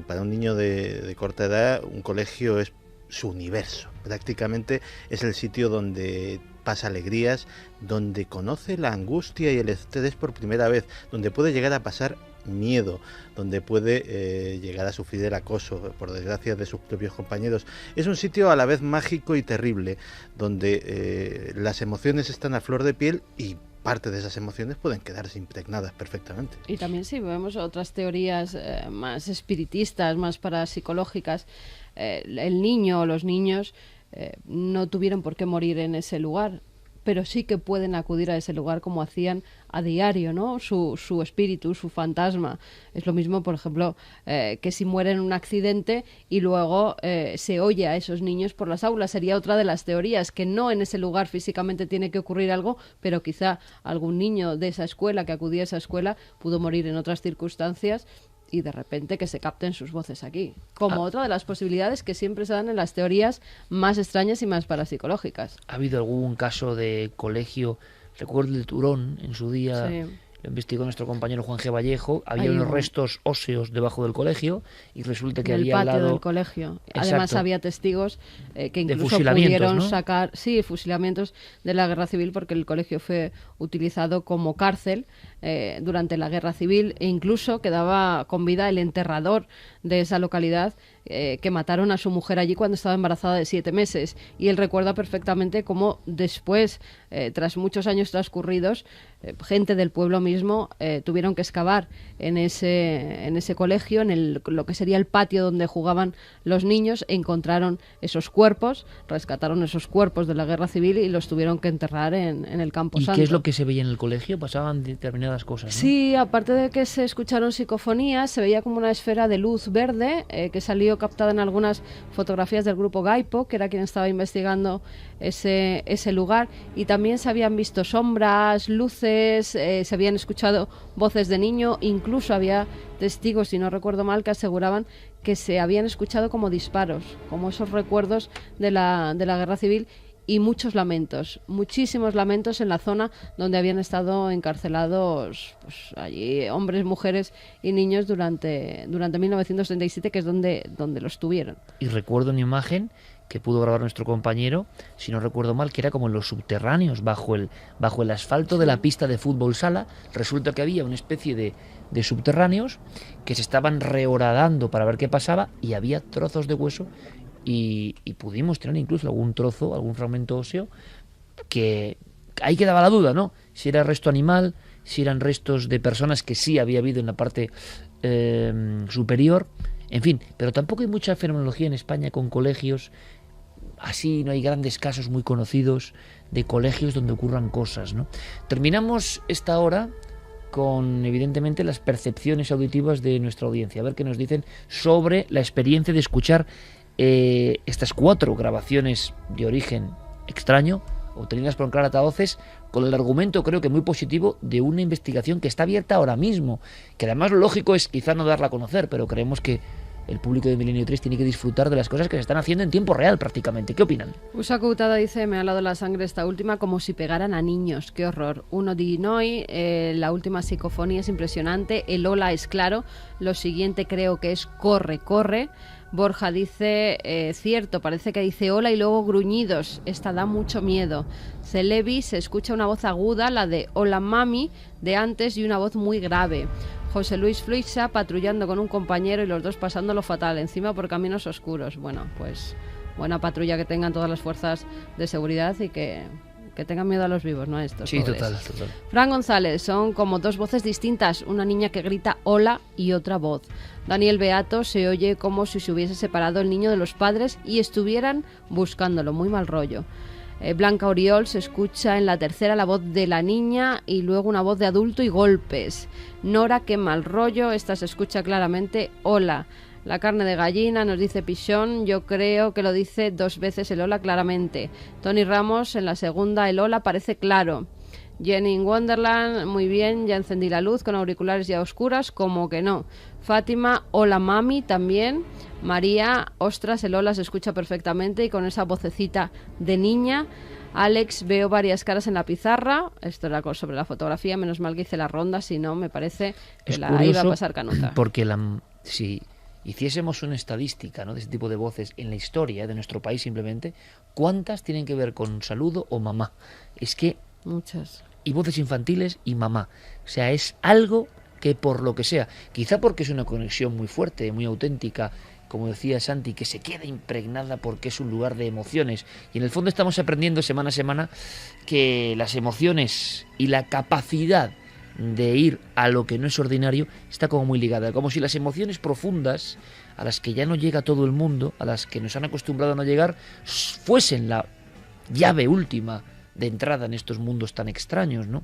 E: Para un niño de corta edad, un colegio es su universo. Prácticamente es el sitio donde pasa alegrías, donde conoce la angustia y el estrés por primera vez, donde puede llegar a pasar miedo, donde puede llegar a sufrir el acoso, por desgracia, de sus propios compañeros. Es un sitio a la vez mágico y terrible, donde las emociones están a flor de piel y parte de esas emociones pueden quedarse impregnadas perfectamente.
B: Y también si vemos otras teorías más espiritistas, más parapsicológicas, el niño o los niños no tuvieron por qué morir en ese lugar, pero sí que pueden acudir a ese lugar como hacían a diario, ¿no? Su espíritu, su fantasma. Es lo mismo, por ejemplo, que si mueren en un accidente y luego se oye a esos niños por las aulas. Sería otra de las teorías, que no en ese lugar físicamente tiene que ocurrir algo, pero quizá algún niño de esa escuela, que acudía a esa escuela, pudo morir en otras circunstancias y de repente que se capten sus voces aquí. Como otra de las posibilidades que siempre se dan en las teorías más extrañas y más parapsicológicas.
A: ¿Ha habido algún caso de colegio? Recuerdo el de Turón, en su día,
B: Sí.
A: lo investigó nuestro compañero Juan G. Vallejo. Había unos restos óseos debajo del colegio y resulta que
B: En el
A: había al
B: patio
A: lado...
B: del colegio.
A: Exacto.
B: Además había testigos que incluso
A: fusilamientos,
B: pudieron
A: ¿no?
B: sacar fusilamientos de la guerra civil, porque el colegio fue utilizado como cárcel durante la guerra civil, e incluso quedaba con vida el enterrador de esa localidad, que mataron a su mujer allí cuando estaba embarazada de 7 meses, y él recuerda perfectamente cómo después, tras muchos años transcurridos, gente del pueblo mismo mismo tuvieron que excavar en ese colegio, lo que sería el patio donde jugaban los niños, encontraron esos cuerpos, rescataron esos cuerpos de la guerra civil y los tuvieron que enterrar en el Campo Santo.
A: ¿Y qué es lo que se veía en el colegio? Pasaban determinadas cosas, ¿no?
B: Sí, aparte de que se escucharon psicofonías, se veía como una esfera de luz verde que salió captada en algunas fotografías del grupo Gaipo, que era quien estaba investigando ese lugar, y también se habían visto sombras, luces, se habían escuchado voces de niño, incluso había testigos, si no recuerdo mal, que aseguraban que se habían escuchado como disparos, como esos recuerdos de la guerra civil, y muchos lamentos, muchísimos lamentos en la zona donde habían estado encarcelados pues, allí hombres, mujeres y niños durante 1937, que es donde los tuvieron.
A: Y recuerdo una imagen que pudo grabar nuestro compañero, si no recuerdo mal, que era como en los subterráneos, bajo el asfalto de la pista de fútbol sala. Resulta que había una especie de subterráneos que se estaban rehoradando para ver qué pasaba, y había trozos de hueso, y pudimos tener incluso algún trozo, algún fragmento óseo, que ahí quedaba la duda, ¿no? Si era resto animal, si eran restos de personas, que sí había habido en la parte superior, en fin, pero tampoco hay mucha fenomenología en España con colegios. Así no hay grandes casos muy conocidos de colegios donde ocurran cosas, ¿no? Terminamos esta hora con, evidentemente, las percepciones auditivas de nuestra audiencia. A ver qué nos dicen sobre la experiencia de escuchar estas 4 grabaciones de origen extraño, obtenidas por Clara Altavoces, con el argumento, creo que muy positivo, de una investigación que está abierta ahora mismo, que además lo lógico es quizá no darla a conocer, pero creemos que el público de Milenio 3 tiene que disfrutar de las cosas que se están haciendo en tiempo real prácticamente. ¿Qué opinan?
B: Usa Coutada dice: me ha helado la sangre esta última, como si pegaran a niños. ¡Qué horror! Uno di noi, la última psicofonía es impresionante, el hola es claro, lo siguiente creo que es corre, corre. Borja dice, cierto, parece que dice hola y luego gruñidos, esta da mucho miedo. Celebi, se escucha una voz aguda, la de hola mami, de antes, y una voz muy grave. José Luis Fluixa, patrullando con un compañero y los dos pasándolo fatal, encima por caminos oscuros. Bueno, pues buena patrulla que tengan todas las fuerzas de seguridad y que tengan miedo a los vivos, ¿no? A estos.
A: Sí,
B: pobres.
A: total.
B: Fran González, son como 2 voces distintas, una niña que grita hola y otra voz. Daniel Beato, se oye como si se hubiese separado el niño de los padres y estuvieran buscándolo, muy mal rollo. Blanca Oriol, se escucha en la tercera la voz de la niña y luego una voz de adulto y golpes. Nora, qué mal rollo, esta se escucha claramente hola. La carne de gallina, nos dice Pichón, yo creo que lo dice 2 veces el hola claramente. Tony Ramos, en la segunda el hola parece claro. Jenny in Wonderland, muy bien, ya encendí la luz con auriculares ya oscuras, como que no. Fátima, hola mami, también. María, ostras, el hola se escucha perfectamente y con esa vocecita de niña. Alex, veo varias caras en la pizarra. Esto era sobre la fotografía, menos mal que hice la ronda, si no me parece que
A: es
B: la
A: curioso,
B: iba a pasar canuta.
A: Porque si hiciésemos una estadística, ¿no?, de ese tipo de voces en la historia de nuestro país, simplemente, ¿cuántas tienen que ver con saludo o mamá? Es que
B: muchas.
A: Y voces infantiles y mamá. O sea, es algo que, por lo que sea, quizá porque es una conexión muy fuerte, muy auténtica, como decía Santi, que se queda impregnada porque es un lugar de emociones. Y en el fondo estamos aprendiendo semana a semana que las emociones y la capacidad de ir a lo que no es ordinario está como muy ligada. Como si las emociones profundas, a las que ya no llega todo el mundo, a las que nos han acostumbrado a no llegar, fuesen la llave última de entrada en estos mundos tan extraños, ¿no?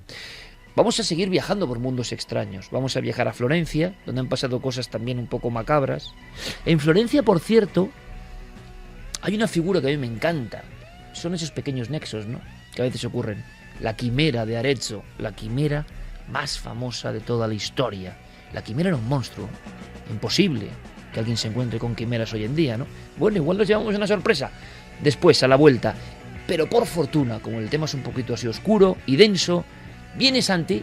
A: Vamos a seguir viajando por mundos extraños. Vamos a viajar a Florencia, donde han pasado cosas también un poco macabras. En Florencia, por cierto, hay una figura que a mí me encanta. Son esos pequeños nexos, ¿no?, que a veces ocurren. La quimera de Arezzo, la quimera más famosa de toda la historia. La quimera era un monstruo. Imposible que alguien se encuentre con quimeras hoy en día, ¿no? Bueno, igual nos llevamos una sorpresa después, a la vuelta. Pero por fortuna, como el tema es un poquito así oscuro y denso, viene Santi,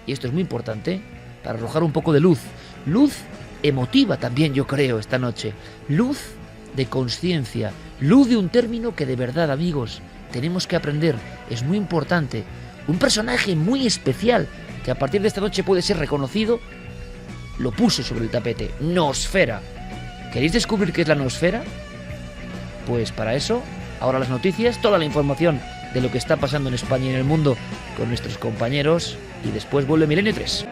A: y esto es muy importante, para arrojar un poco de luz. Luz emotiva también, yo creo, esta noche. Luz de conciencia. Luz de un término que de verdad, amigos, tenemos que aprender. Es muy importante. Un personaje muy especial, que a partir de esta noche puede ser reconocido, lo puse sobre el tapete. Noosfera. ¿Queréis descubrir qué es la noosfera? Pues para eso Ahora las noticias, toda la información de lo que está pasando en España y en el mundo con nuestros compañeros, y después vuelve Milenio 3.